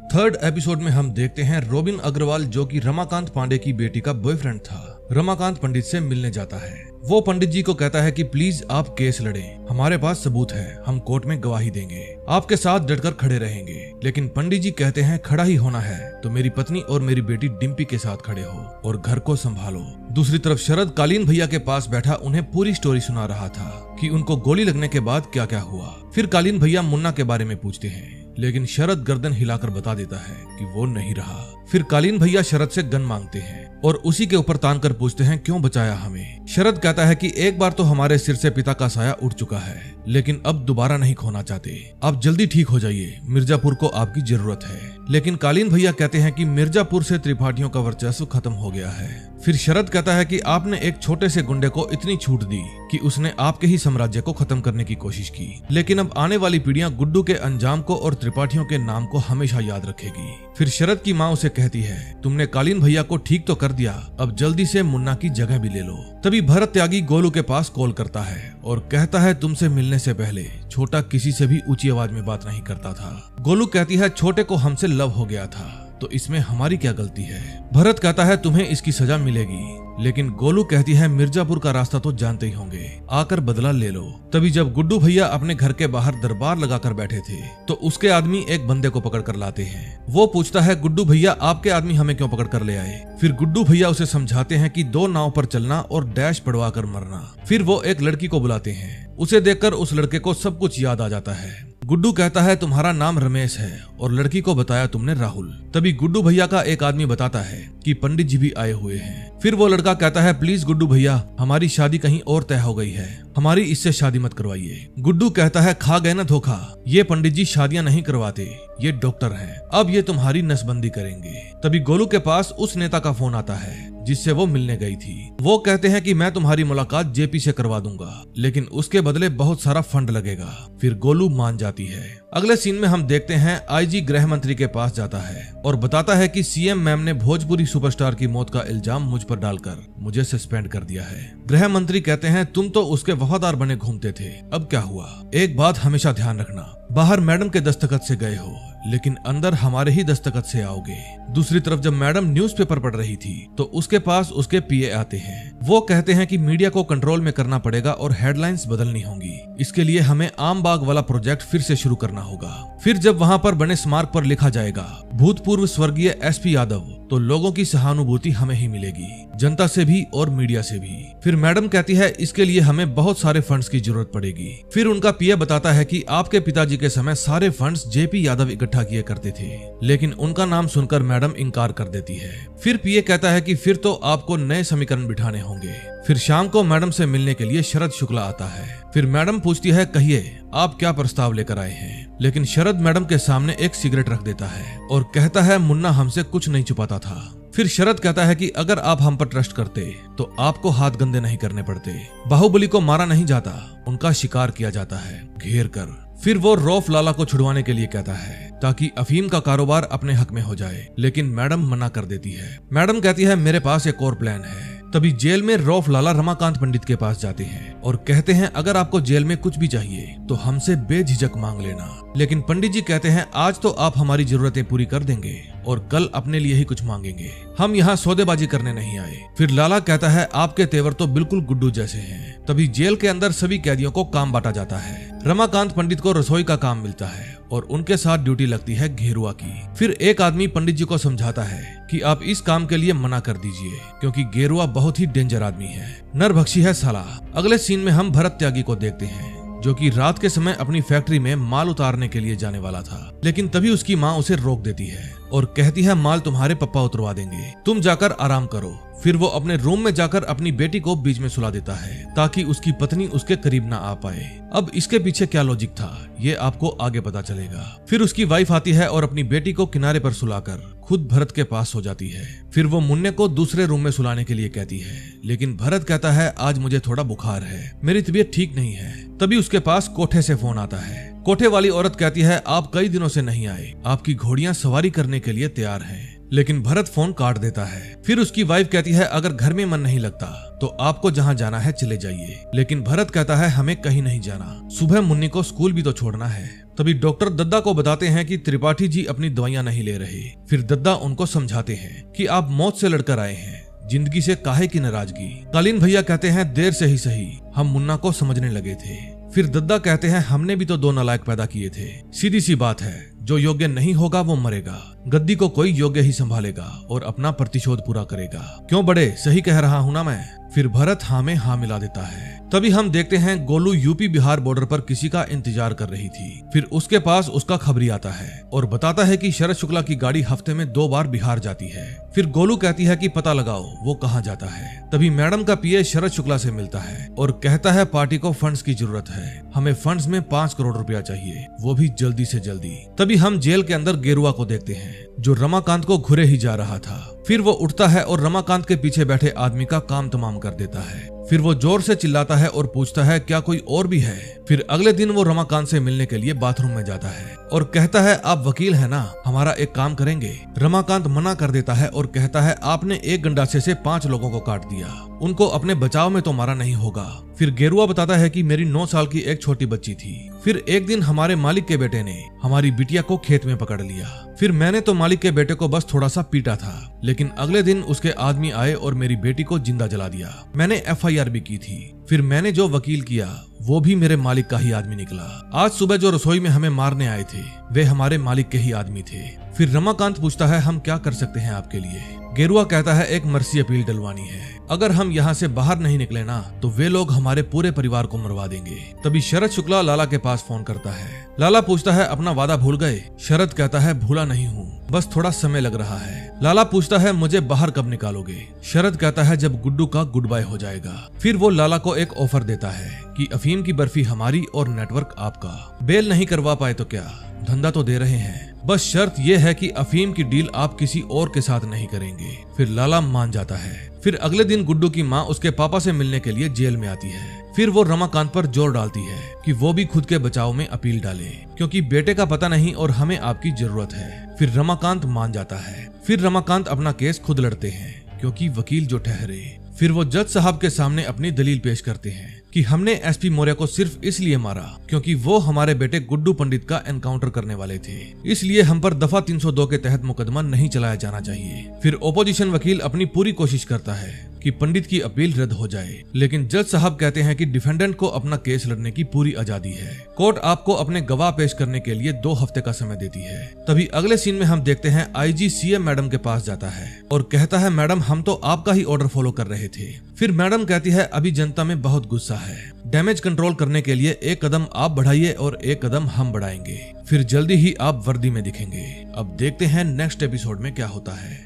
S1: थर्ड एपिसोड में हम देखते हैं रॉबिन अग्रवाल जो कि रमाकांत पांडे की बेटी का बॉयफ्रेंड था, रमाकांत पंडित से मिलने जाता है। वो पंडित जी को कहता है कि प्लीज आप केस लड़ें, हमारे पास सबूत है, हम कोर्ट में गवाही देंगे, आपके साथ डटकर खड़े रहेंगे। लेकिन पंडित जी कहते हैं खड़ा ही होना है तो मेरी पत्नी और मेरी बेटी डिम्पी के साथ खड़े हो और घर को संभालो। दूसरी तरफ शरद कालीन भैया के पास बैठा उन्हें पूरी स्टोरी सुना रहा था कि उनको गोली लगने के बाद क्या क्या हुआ। फिर कालीन भैया मुन्ना के बारे में पूछते हैं लेकिन शरद गर्दन हिलाकर बता देता है कि वो नहीं रहा। फिर कालीन भैया शरद से गन मांगते हैं और उसी के ऊपर तान कर पूछते हैं क्यों बचाया हमें। शरद कहता है कि एक बार तो हमारे सिर से पिता का साया उठ चुका है लेकिन अब दोबारा नहीं खोना चाहते, आप जल्दी ठीक हो जाइए, मिर्जापुर को आपकी जरूरत है। लेकिन कालीन भैया कहते हैं कि मिर्जापुर से त्रिपाठियों का वर्चस्व खत्म हो गया है। फिर शरद कहता है कि आपने एक छोटे से गुंडे को इतनी छूट दी कि उसने आपके ही साम्राज्य को खत्म करने की कोशिश की, लेकिन अब आने वाली पीढ़ियां गुड्डू के अंजाम को और त्रिपाठियों के नाम को हमेशा याद रखेगी। फिर शरद की माँ उसे कहती है तुमने कालीन भैया को ठीक तो कर दिया, अब जल्दी से मुन्ना की जगह भी ले लो। तभी भरत त्यागी गोलू के पास कॉल करता है और कहता है तुमसे मिलने से पहले छोटा किसी से भी ऊंची आवाज में बात नहीं करता था। गोलू कहती है छोटे को हमसे लव हो गया था तो इसमें हमारी क्या गलती है। भरत कहता है तुम्हें इसकी सजा मिलेगी, लेकिन गोलू कहती है मिर्जापुर का रास्ता तो जानते ही होंगे, आकर बदला ले लो। तभी जब गुड्डू भैया अपने घर के बाहर दरबार लगाकर बैठे थे तो उसके आदमी एक बंदे को पकड़ कर लाते हैं। वो पूछता है गुड्डू भैया आपके आदमी हमें क्यों पकड़ कर ले आए। फिर गुड्डू भैया उसे समझाते हैं कि 2 नाव पर चलना और डैश पड़वा कर मरना। फिर वो एक लड़की को बुलाते हैं, उसे देखकर उस लड़के को सब कुछ याद आ जाता है। गुड्डू कहता है तुम्हारा नाम रमेश है और लड़की को बताया तुमने राहुल। तभी गुड्डू भैया का एक आदमी बताता है कि पंडित जी भी आए हुए हैं। फिर वो लड़का कहता है प्लीज गुड्डू भैया हमारी शादी कहीं और तय हो गई है, हमारी इससे शादी मत करवाइए। गुड्डू कहता है खा गए ना धोखा, ये पंडित जी शादियां नहीं करवाते, ये डॉक्टर हैं, अब ये तुम्हारी नसबंदी करेंगे। तभी गोलू के पास उस नेता का फोन आता है जिससे वो मिलने गई थी। वो कहते हैं कि मैं तुम्हारी मुलाकात जेपी से करवा दूंगा, लेकिन उसके बदले बहुत सारा फंड लगेगा। फिर गोलू मान जाती है। अगले सीन में हम देखते हैं आईजी गृह मंत्री के पास जाता है और बताता है कि सीएम मैम ने भोजपुरी सुपरस्टार की मौत का इल्जाम मुझ पर डालकर मुझे सस्पेंड कर दिया है। गृह मंत्री कहते हैं तुम तो उसके वफादार बने घूमते थे, अब क्या हुआ। एक बात हमेशा ध्यान रखना, बाहर मैडम के दस्तखत से गए हो लेकिन अंदर हमारे ही दस्तखत से आओगे। दूसरी तरफ जब मैडम न्यूज़पेपर पढ़ रही थी तो उसके पास उसके पीए आते हैं। वो कहते हैं कि मीडिया को कंट्रोल में करना पड़ेगा और हेडलाइंस बदलनी होंगी, इसके लिए हमें आम बाग वाला प्रोजेक्ट फिर से शुरू करना होगा। फिर जब वहाँ पर बने स्मारक पर लिखा जाएगा भूतपूर्व स्वर्गीय एसपी यादव तो लोगों की सहानुभूति हमें ही मिलेगी, जनता से भी और मीडिया से भी। फिर मैडम कहती है इसके लिए हमें बहुत सारे फंड्स की जरूरत पड़ेगी। फिर उनका पीए बताता है कि आपके पिताजी के समय सारे फंड्स जेपी यादव इकट्ठा किए करते थे, लेकिन उनका नाम सुनकर मैडम इनकार कर देती है। फिर पीए कहता है कि फिर तो आपको नए समीकरण बिठाने होंगे। फिर शाम को मैडम से मिलने के लिए शरद शुक्ला आता है। फिर मैडम पूछती है कहिए आप क्या प्रस्ताव लेकर आए हैं, लेकिन शरद मैडम के सामने एक सिगरेट रख देता है और कहता है मुन्ना हमसे कुछ नहीं छुपाता था। फिर शरद कहता है कि अगर आप हम पर ट्रस्ट करते तो आपको हाथ गंदे नहीं करने पड़ते। बाहुबली को मारा नहीं जाता, उनका शिकार किया जाता है घेर कर। फिर वो रौफ लाला को छुड़वाने के लिए कहता है ताकि अफीम का कारोबार अपने हक में हो जाए, लेकिन मैडम मना कर देती है। मैडम कहती है मेरे पास एक और प्लान है। तभी जेल में रौफ लाला रमाकांत पंडित के पास जाते हैं और कहते हैं अगर आपको जेल में कुछ भी चाहिए तो हमसे बेझिझक मांग लेना। लेकिन पंडित जी कहते हैं आज तो आप हमारी जरूरतें पूरी कर देंगे और कल अपने लिए ही कुछ मांगेंगे, हम यहाँ सौदेबाजी करने नहीं आए। फिर लाला कहता है आपके तेवर तो बिल्कुल गुड्डू जैसे हैं। तभी जेल के अंदर सभी कैदियों को काम बांटा जाता है। रमाकांत पंडित को रसोई का काम मिलता है और उनके साथ ड्यूटी लगती है घेरुआ की। फिर एक आदमी पंडित जी को समझाता है कि आप इस काम के लिए मना कर दीजिए क्योंकि घेरुआ बहुत ही डेंजर आदमी है, नरभक्षी है साला। अगले सीन में हम भरत त्यागी को देखते हैं जो कि रात के समय अपनी फैक्ट्री में माल उतारने के लिए जाने वाला था, लेकिन तभी उसकी माँ उसे रोक देती है और कहती है माल तुम्हारे पप्पा उतरवा देंगे, तुम जाकर आराम करो। फिर वो अपने रूम में जाकर अपनी बेटी को बीच में सुला देता है ताकि उसकी पत्नी उसके करीब ना आ पाए। अब इसके पीछे क्या लॉजिक था ये आपको आगे पता चलेगा। फिर उसकी वाइफ आती है और अपनी बेटी को किनारे पर सुलाकर खुद भरत के पास हो जाती है। फिर वो मुन्ने को दूसरे रूम में सुलाने के लिए कहती है, लेकिन भरत कहता है आज मुझे थोड़ा बुखार है, मेरी तबीयत ठीक नहीं है। तभी उसके पास कोठे से फोन आता है। कोठे वाली औरत कहती है आप कई दिनों से नहीं आए, आपकी घोड़ियां सवारी करने के लिए तैयार हैं। लेकिन भरत फोन काट देता है। फिर उसकी वाइफ कहती है अगर घर में मन नहीं लगता तो आपको जहाँ जाना है चले जाइए, लेकिन भरत कहता है हमें कहीं नहीं जाना, सुबह मुन्नी को स्कूल भी तो छोड़ना है। तभी डॉक्टर दद्दा को बताते हैं कि त्रिपाठी जी अपनी दवाइयां नहीं ले रहे। फिर दद्दा उनको समझाते हैं कि आप मौत से लड़कर आए हैं, जिंदगी से काहे की नाराजगी। कालीन भैया कहते हैं देर से ही सही हम मुन्ना को समझने लगे थे। फिर दद्दा कहते हैं हमने भी तो दो नालायक पैदा किए थे, सीधी सी बात है जो योग्य नहीं होगा वो मरेगा, गद्दी को कोई योग्य ही संभालेगा और अपना प्रतिशोध पूरा करेगा। क्यों बड़े सही कह रहा हूं ना मैं। फिर भरत हाँ में हाँ मिला देता है। तभी हम देखते हैं गोलू यूपी बिहार बॉर्डर पर किसी का इंतजार कर रही थी। फिर उसके पास उसका खबरी आता है और बताता है कि शरद शुक्ला की गाड़ी हफ्ते में 2 बार बिहार जाती है। फिर गोलू कहती है कि पता लगाओ वो कहाँ जाता है। तभी मैडम का पीए शरद शुक्ला से मिलता है और कहता है पार्टी को फंड्स की जरूरत है, हमें फंड्स में 5 करोड़ रुपया चाहिए, वो भी जल्दी से जल्दी। तभी हम जेल के अंदर गेरुआ को देखते हैं जो रमाकांत को घुरे ही जा रहा था। फिर वो उठता है और रमाकांत के पीछे बैठे आदमी का काम तमाम कर देता है। फिर वो जोर से चिल्लाता है और पूछता है क्या कोई और भी है। फिर अगले दिन वो रमाकांत से मिलने के लिए बाथरूम में जाता है और कहता है आप वकील है ना, हमारा एक काम करेंगे। रमाकांत मना कर देता है और कहता है आपने एक गंडासे से 5 लोगों को काट दिया, उनको अपने बचाव में तो मारा नहीं होगा। फिर गेरुआ बताता है कि मेरी 9 साल की एक छोटी बच्ची थी। फिर एक दिन हमारे मालिक के बेटे ने हमारी बिटिया को खेत में पकड़ लिया। फिर मैंने तो मालिक के बेटे को बस थोड़ा सा पीटा था, लेकिन अगले दिन उसके आदमी आए और मेरी बेटी को जिंदा जला दिया। मैंने FIR भी की थी। फिर मैंने जो वकील किया वो भी मेरे मालिक का ही आदमी निकला। आज सुबह जो रसोई में हमें मारने आए थे वे हमारे मालिक के ही आदमी थे। फिर रमाकांत पूछता है हम क्या कर सकते हैं आपके लिए। गेरुआ कहता है एक मर्सी अपील डलवानी है, अगर हम यहाँ से बाहर नहीं निकले ना तो वे लोग हमारे पूरे परिवार को मरवा देंगे। तभी शरद शुक्ला लाला के पास फोन करता है। लाला पूछता है अपना वादा भूल गए। शरद कहता है भूला नहीं हूँ, बस थोड़ा समय लग रहा है। लाला पूछता है मुझे बाहर कब निकालोगे। शरद कहता है जब गुड्डू का गुड बाय हो जाएगा। फिर वो लाला को एक ऑफर देता है कि अफीम की बर्फी हमारी और नेटवर्क आपका, बेल नहीं करवा पाए तो क्या, धंधा तो दे रहे हैं, बस शर्त यह है कि अफीम की डील आप किसी और के साथ नहीं करेंगे। फिर लाला मान जाता है। फिर अगले दिन गुड्डू की माँ उसके पापा से मिलने के लिए जेल में आती है। फिर वो रमाकांत पर जोर डालती है कि वो भी खुद के बचाव में अपील डाले क्योंकि बेटे का पता नहीं और हमें आपकी जरूरत है। फिर रमाकांत मान जाता है। फिर रमाकांत अपना केस खुद लड़ते हैं क्योंकि वकील जो ठहरे। फिर वो जज साहब के सामने अपनी दलील पेश करते हैं कि हमने SP मौर्य को सिर्फ इसलिए मारा क्योंकि वो हमारे बेटे गुड्डू पंडित का एनकाउंटर करने वाले थे, इसलिए हम पर दफा 302 के तहत मुकदमा नहीं चलाया जाना चाहिए। फिर ओपोजिशन वकील अपनी पूरी कोशिश करता है कि पंडित की अपील रद्द हो जाए, लेकिन जज साहब कहते हैं कि डिफेंडेंट को अपना केस लड़ने की पूरी आजादी है। कोर्ट आपको अपने गवाह पेश करने के लिए 2 हफ्ते का समय देती है। तभी अगले सीन में हम देखते हैं IG CM मैडम के पास जाता है और कहता है मैडम हम तो आपका ही ऑर्डर फॉलो कर रहे थे। फिर मैडम कहती है अभी जनता में बहुत गुस्सा है, डैमेज कंट्रोल करने के लिए एक कदम आप बढ़ाइए और एक कदम हम बढ़ाएंगे, फिर जल्दी ही आप वर्दी में दिखेंगे। अब देखते हैं नेक्स्ट एपिसोड में क्या होता है।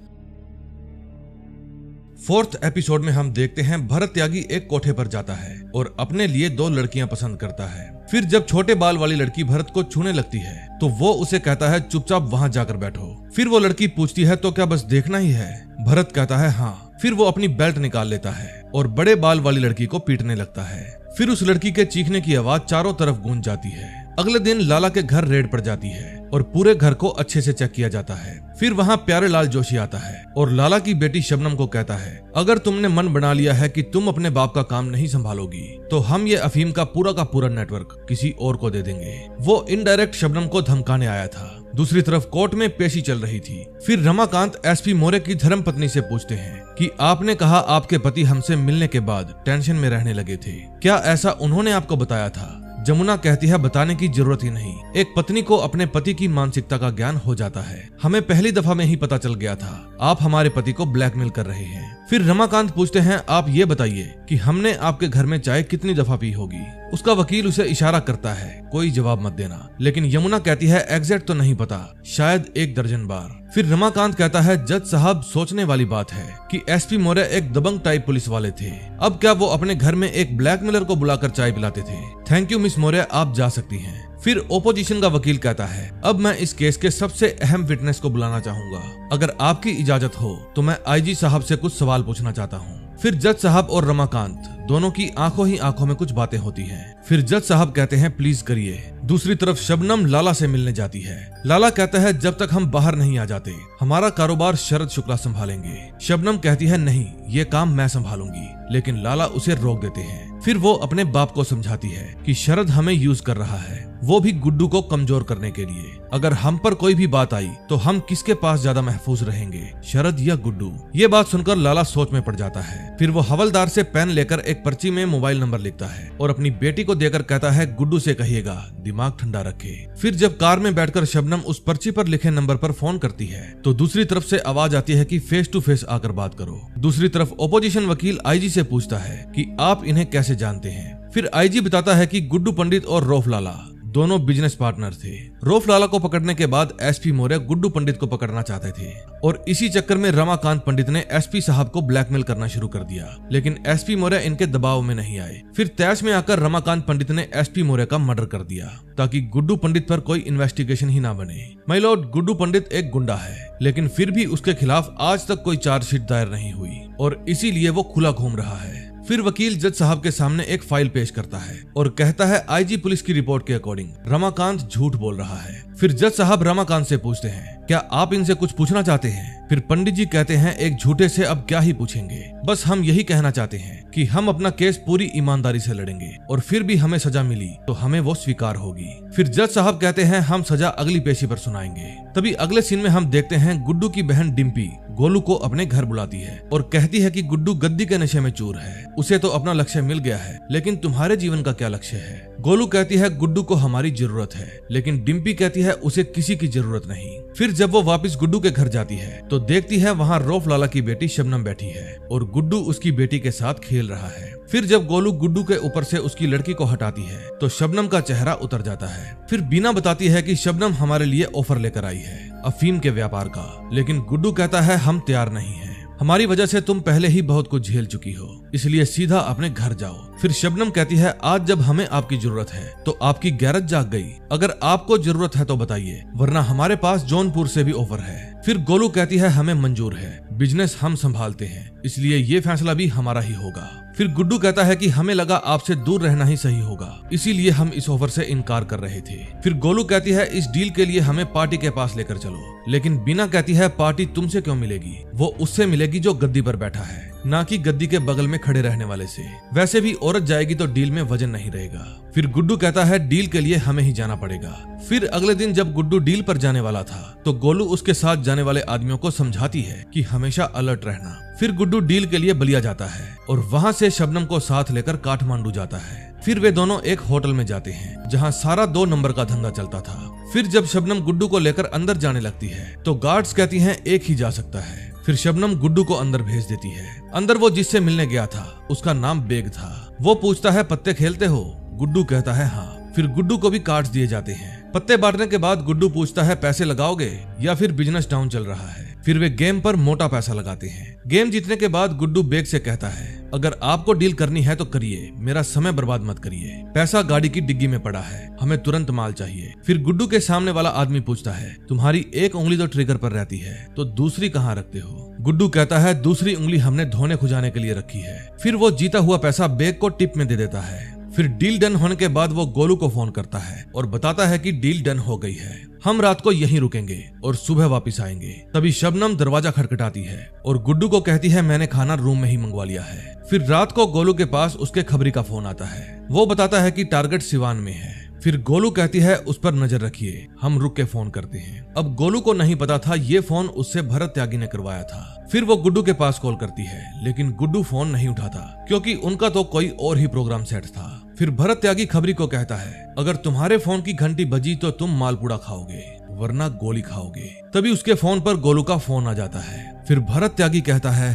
S1: 4th एपिसोड में हम देखते हैं भरत त्यागी एक कोठे पर जाता है और अपने लिए 2 लड़कियां पसंद करता है। फिर जब छोटे बाल वाली लड़की भरत को छूने लगती है तो वो उसे कहता है चुपचाप वहां जाकर बैठो। फिर वो लड़की पूछती है तो क्या बस देखना ही है। भरत कहता है हाँ। फिर वो अपनी बेल्ट निकाल लेता है और बड़े बाल वाली लड़की को पीटने लगता है। फिर उस लड़की के चीखने की आवाज चारों तरफ गूंज जाती है। अगले दिन लाला के घर रेड पड़ जाती है और पूरे घर को अच्छे से चेक किया जाता है। फिर वहाँ प्यारे लाल जोशी आता है और लाला की बेटी शबनम को कहता है, अगर तुमने मन बना लिया है कि तुम अपने बाप का काम नहीं संभालोगी तो हम ये अफीम का पूरा नेटवर्क किसी और को दे देंगे। वो इनडायरेक्ट शबनम को धमकाने आया था। दूसरी तरफ कोर्ट में पेशी चल रही थी। फिर रमाकांत एसपी मौर्य की धर्मपत्नी से पूछते हैं कि आपने कहा आपके पति हमसे मिलने के बाद टेंशन में रहने लगे थे, क्या ऐसा उन्होंने आपको बताया था? जमुना कहती है बताने की जरूरत ही नहीं, एक पत्नी को अपने पति की मानसिकता का ज्ञान हो जाता है। हमें पहली दफा में ही पता चल गया था आप हमारे पति को ब्लैकमेल कर रहे हैं। फिर रमाकांत पूछते हैं आप ये बताइए कि हमने आपके घर में चाय कितनी दफा पी होगी। उसका वकील उसे इशारा करता है कोई जवाब मत देना, लेकिन यमुना कहती है एग्जैक्ट तो नहीं पता, शायद 1 दर्जन बार। फिर रमाकांत कहता है जज साहब सोचने वाली बात है कि एसपी मौर्य एक दबंग टाइप पुलिस वाले थे, अब क्या वो अपने घर में एक ब्लैकमेलर को बुलाकर चाय पिलाते थे? थैंक यू मिस मौर्य, आप जा सकती हैं। फिर ओपोजिशन का वकील कहता है अब मैं इस केस के सबसे अहम विटनेस को बुलाना चाहूंगा, अगर आपकी इजाजत हो तो मैं आईजी साहब से कुछ सवाल पूछना चाहता हूँ। फिर जज साहब और रमाकांत दोनों की आंखों ही आंखों में कुछ बातें होती हैं। फिर जज साहब कहते हैं प्लीज करिए। दूसरी तरफ शबनम लाला से मिलने जाती है। लाला कहता है जब तक हम बाहर नहीं आ जाते हमारा कारोबार शरद शुक्ला संभालेंगे। शबनम कहती है नहीं, ये काम मैं संभालूंगी, लेकिन लाला उसे रोक देते हैं। फिर वो अपने बाप को समझाती है कि शरद हमें यूज कर रहा है, वो भी गुड्डू को कमजोर करने के लिए। अगर हम पर कोई भी बात आई तो हम किसके पास ज्यादा महफूज रहेंगे, शरद या गुड्डू? ये बात सुनकर लाला सोच में पड़ जाता है। फिर वो हवलदार से पेन लेकर एक पर्ची में मोबाइल नंबर लिखता है और अपनी बेटी को देकर कहता है गुड्डू से कहिएगा दिमाग ठंडा रखे। फिर जब कार में बैठकर शबनम उस पर्ची पर लिखे नंबर पर फोन करती है तो दूसरी तरफ से आवाज आती है कि फेस टू फेस आकर बात करो। दूसरी तरफ ओपोजिशन वकील आईजी से पूछता है कि आप इन्हें कैसे जानते हैं। फिर आईजी बताता है कि गुड्डू पंडित और रऊफ लाला दोनों बिजनेस पार्टनर थे। रऊफ लाला को पकड़ने के बाद एसपी मौर्य गुड्डू पंडित को पकड़ना चाहते थे और इसी चक्कर में रमाकांत पंडित ने एसपी साहब को ब्लैकमेल करना शुरू कर दिया, लेकिन एसपी मौर्य इनके दबाव में नहीं आए। फिर तैश में आकर रमाकांत पंडित ने एसपी मौर्य का मर्डर कर दिया ताकि गुड्डू पंडित पर कोई इन्वेस्टिगेशन ही ना बने। माय लॉर्ड, गुड्डू पंडित एक गुंडा है, लेकिन फिर भी उसके खिलाफ आज तक कोई चार्जशीट दायर नहीं हुई और इसीलिए वो खुला घूम रहा है। फिर वकील जज साहब के सामने एक फाइल पेश करता है और कहता है आईजी पुलिस की रिपोर्ट के अकॉर्डिंग रमाकांत झूठ बोल रहा है। फिर जज साहब रमाकांत से पूछते हैं क्या आप इनसे कुछ पूछना चाहते हैं? फिर पंडित जी कहते हैं एक झूठे से अब क्या ही पूछेंगे, बस हम यही कहना चाहते हैं कि हम अपना केस पूरी ईमानदारी से लड़ेंगे और फिर भी हमें सजा मिली तो हमें वो स्वीकार होगी। फिर जज साहब कहते हैं हम सजा अगली पेशी पर सुनाएंगे। तभी अगले सीन में हम देखते हैं गुड्डू की बहन डिम्पी गोलू को अपने घर बुलाती है और कहती है कि गुड्डू गद्दी के नशे में चूर है, उसे तो अपना लक्ष्य मिल गया है, लेकिन तुम्हारे जीवन का क्या लक्ष्य है? गोलू कहती है गुड्डू को हमारी जरूरत है, लेकिन डिम्पी कहती है उसे किसी की जरूरत नहीं। फिर जब वो वापस गुड्डू के घर जाती है तो देखती है वहाँ रऊफ लाला की बेटी शबनम बैठी है और गुड्डू उसकी बेटी के साथ खेल रहा है। फिर जब गोलू गुड्डू के ऊपर से उसकी लड़की को हटाती है तो शबनम का चेहरा उतर जाता है। फिर बीना बताती है कि शबनम हमारे लिए ऑफर लेकर आई है अफीम के व्यापार का, लेकिन गुड्डू कहता है हम तैयार नहीं हैं, हमारी वजह से तुम पहले ही बहुत कुछ झेल चुकी हो, इसलिए सीधा अपने घर जाओ। फिर शबनम कहती है आज जब हमें आपकी जरूरत है तो आपकी गैरत जाग गई, अगर आपको जरूरत है तो बताइए, वरना हमारे पास जौनपुर से भी ऑफर है। फिर गोलू कहती है हमें मंजूर है, बिजनेस हम संभालते हैं, इसलिए ये फैसला भी हमारा ही होगा। फिर गुड्डू कहता है कि हमें लगा आपसे दूर रहना ही सही होगा, इसीलिए हम इस ऑफर से इनकार कर रहे थे। फिर गोलू कहती है इस डील के लिए हमें पार्टी के पास लेकर चलो, लेकिन बीना कहती है पार्टी तुमसे क्यों मिलेगी, वो उससे मिलेगी जो गद्दी पर बैठा है, ना कि गद्दी के बगल में खड़े रहने वाले से। वैसे भी औरत जाएगी तो डील में वजन नहीं रहेगा। फिर गुड्डू कहता है डील के लिए हमें ही जाना पड़ेगा। फिर अगले दिन जब गुड्डू डील पर जाने वाला था तो गोलू उसके साथ जाने वाले आदमियों को समझाती है कि हमेशा अलर्ट रहना। फिर गुड्डू डील के लिए बलिया जाता है और वहाँ से शबनम को साथ लेकर काठमांडू जाता है। फिर वे दोनों एक होटल में जाते हैं जहाँ सारा 2 नंबर का धंधा चलता था। फिर जब शबनम गुड्डू को लेकर अंदर जाने लगती है तो गार्ड्स कहती हैं एक ही जा सकता है। फिर शबनम गुड्डू को अंदर भेज देती है। अंदर वो जिससे मिलने गया था उसका नाम बेग था। वो पूछता है पत्ते खेलते हो? गुड्डू कहता है हाँ। फिर गुड्डू को भी कार्ड्स दिए जाते हैं। पत्ते बांटने के बाद गुड्डू पूछता है पैसे लगाओगे या फिर बिजनेस डाउन चल रहा है? फिर वे गेम पर मोटा पैसा लगाते हैं। गेम जीतने के बाद गुड्डू बेग से कहता है अगर आपको डील करनी है तो करिए, मेरा समय बर्बाद मत करिए, पैसा गाड़ी की डिग्गी में पड़ा है, हमें तुरंत माल चाहिए। फिर गुड्डू के सामने वाला आदमी पूछता है तुम्हारी एक उंगली तो ट्रिगर पर रहती है तो दूसरी कहाँ रखते हो? गुड्डू कहता है दूसरी उंगली हमने धोने खुजाने के लिए रखी है। फिर वो जीता हुआ पैसा बेग को टिप में दे देता है। फिर डील डन होने के बाद वो गोलू को फोन करता है और बताता है कि डील डन हो गई है, हम रात को यहीं रुकेंगे और सुबह वापस आएंगे। तभी शबनम दरवाजा खटखटाती है और गुड्डू को कहती है मैंने खाना रूम में ही मंगवा लिया है। फिर रात को गोलू के पास उसके खबरी का फोन आता है, वो बताता है कि टारगेट सिवान में है। फिर गोलू कहती है उस पर नजर रखिए, हम रुक के फोन करते हैं। अब गोलू को नहीं पता था ये फोन उससे भरत त्यागी ने करवाया था। फिर वो गुड्डू के पास कॉल करती है, लेकिन गुड्डू फोन नहीं उठाता क्योंकि उनका तो कोई और ही प्रोग्राम सेट था। फिर भरत त्यागी खबरी को कहता है अगर तुम्हारे फोन की घंटी बजी तो तुम मालपुड़ा खाओगे वरना गोली खाओगे। तभी उसके फोन पर गोलू का फोन आ जाता है। फिर भरत त्यागी कहता है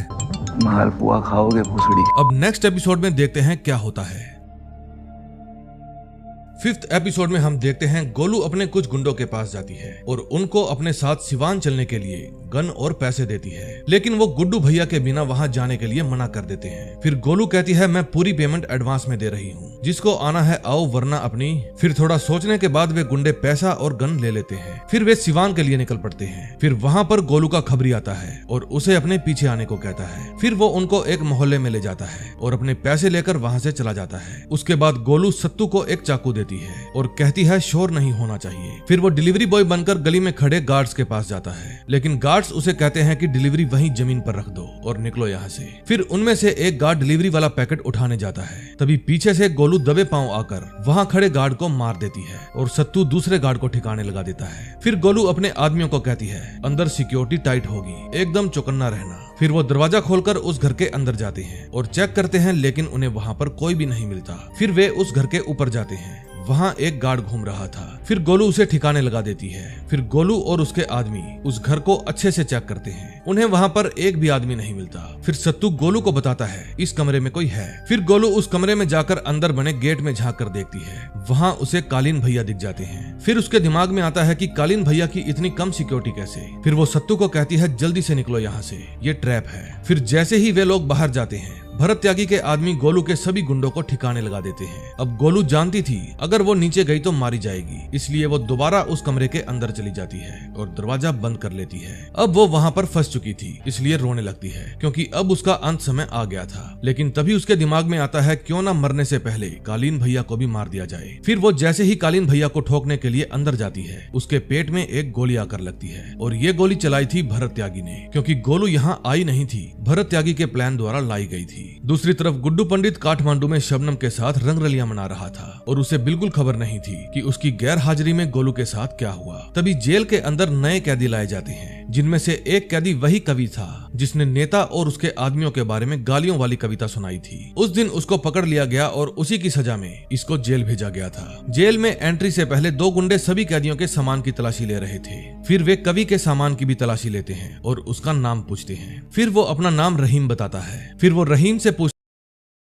S2: मालपुआ खाओगे भूसड़ी।
S1: अब नेक्स्ट एपिसोड में देखते हैं क्या होता है। 5th एपिसोड में हम देखते हैं गोलू अपने कुछ गुंडों के पास जाती है और उनको अपने साथ सिवान चलने के लिए गन और पैसे देती है, लेकिन वो गुड्डू भैया के बिना वहां जाने के लिए मना कर देते हैं। फिर गोलू कहती है मैं पूरी पेमेंट एडवांस में दे रही हूँ, जिसको आना है आओ वरना अपनी। फिर थोड़ा सोचने के बाद वे गुंडे पैसा और गन ले लेते हैं। फिर वे सिवान के लिए निकल पड़ते हैं। फिर वहाँ पर गोलू का खबरी आता है और उसे अपने पीछे आने को कहता है। फिर वो उनको एक मोहल्ले में ले जाता है और अपने पैसे लेकर वहाँ से चला जाता है। उसके बाद गोलू सत्तू को एक चाकू देती है और कहती है शोर नहीं होना चाहिए। फिर वो डिलीवरी बॉय बनकर गली में खड़े गार्ड्स के पास जाता है, लेकिन गार्ड्स उसे कहते हैं कि डिलीवरी वहीं जमीन पर रख दो और निकलो यहाँ से। फिर उनमें से एक गार्ड डिलीवरी वाला पैकेट उठाने जाता है। तभी पीछे से गोलू दबे पांव आकर वहाँ खड़े गार्ड को मार देती है और सत्तू दूसरे गार्ड को ठिकाने लगा देता है। फिर गोलू अपने आदमियों को कहती है अंदर सिक्योरिटी टाइट होगी, एकदम चौकन्ना रहना। फिर वो दरवाजा खोलकर उस घर के अंदर जाते हैं और चेक करते हैं, लेकिन उन्हें वहाँ पर कोई भी नहीं मिलता। फिर वे उस घर के ऊपर जाते हैं, वहाँ एक गार्ड घूम रहा था। फिर गोलू उसे ठिकाने लगा देती है। फिर गोलू और उसके आदमी उस घर को अच्छे से चेक करते हैं, उन्हें वहाँ पर एक भी आदमी नहीं मिलता। फिर सत्तू गोलू को बताता है इस कमरे में कोई है। फिर गोलू उस कमरे में जाकर अंदर बने गेट में झांक कर देखती है, वहाँ उसे कालीन भैया दिख जाते हैं। फिर उसके दिमाग में आता है कि कालीन भैया की इतनी कम सिक्योरिटी कैसे। फिर वो सत्तू को कहती है जल्दी से निकलो यहाँ से, ये ट्रैप है। फिर जैसे ही वे लोग बाहर जाते हैं, भरत त्यागी के आदमी गोलू के सभी गुंडों को ठिकाने लगा देते हैं। अब गोलू जानती थी अगर वो नीचे गई तो मारी जाएगी, इसलिए वो दोबारा उस कमरे के अंदर चली जाती है और दरवाजा बंद कर लेती है। अब वो वहाँ पर फंस चुकी थी, इसलिए रोने लगती है क्योंकि अब उसका अंत समय आ गया था। लेकिन तभी उसके दिमाग में आता है क्यों ना मरने से पहले कालीन भैया को भी मार दिया जाए। फिर वो जैसे ही कालीन भैया को ठोकने के लिए अंदर जाती है, उसके पेट में एक गोली आकर लगती है और ये गोली चलाई थी भरत त्यागी ने, क्योंकि गोलू यहाँ आई नहीं थी, भरत त्यागी के प्लान द्वारा लाई गई थी। दूसरी तरफ गुड्डू पंडित काठमांडू में शबनम के साथ रंगरलियां मना रहा था और उसे बिल्कुल खबर नहीं थी कि उसकी गैर हाजिरी में गोलू के साथ क्या हुआ। तभी जेल के अंदर नए कैदी लाए जाते हैं, जिनमें से एक कैदी वही कवि था जिसने नेता और उसके आदमियों के बारे में गालियों वाली कविता सुनाई थी। उस दिन उसको पकड़ लिया गया और उसी की सजा में इसको जेल भेजा गया था। जेल में एंट्री से पहले दो गुंडे सभी कैदियों के सामान की तलाशी ले रहे थे। फिर वे कवि के सामान की भी तलाशी लेते हैं और उसका नाम पूछते हैं। फिर वो अपना नाम रहीम बताता है। फिर वो रहीम से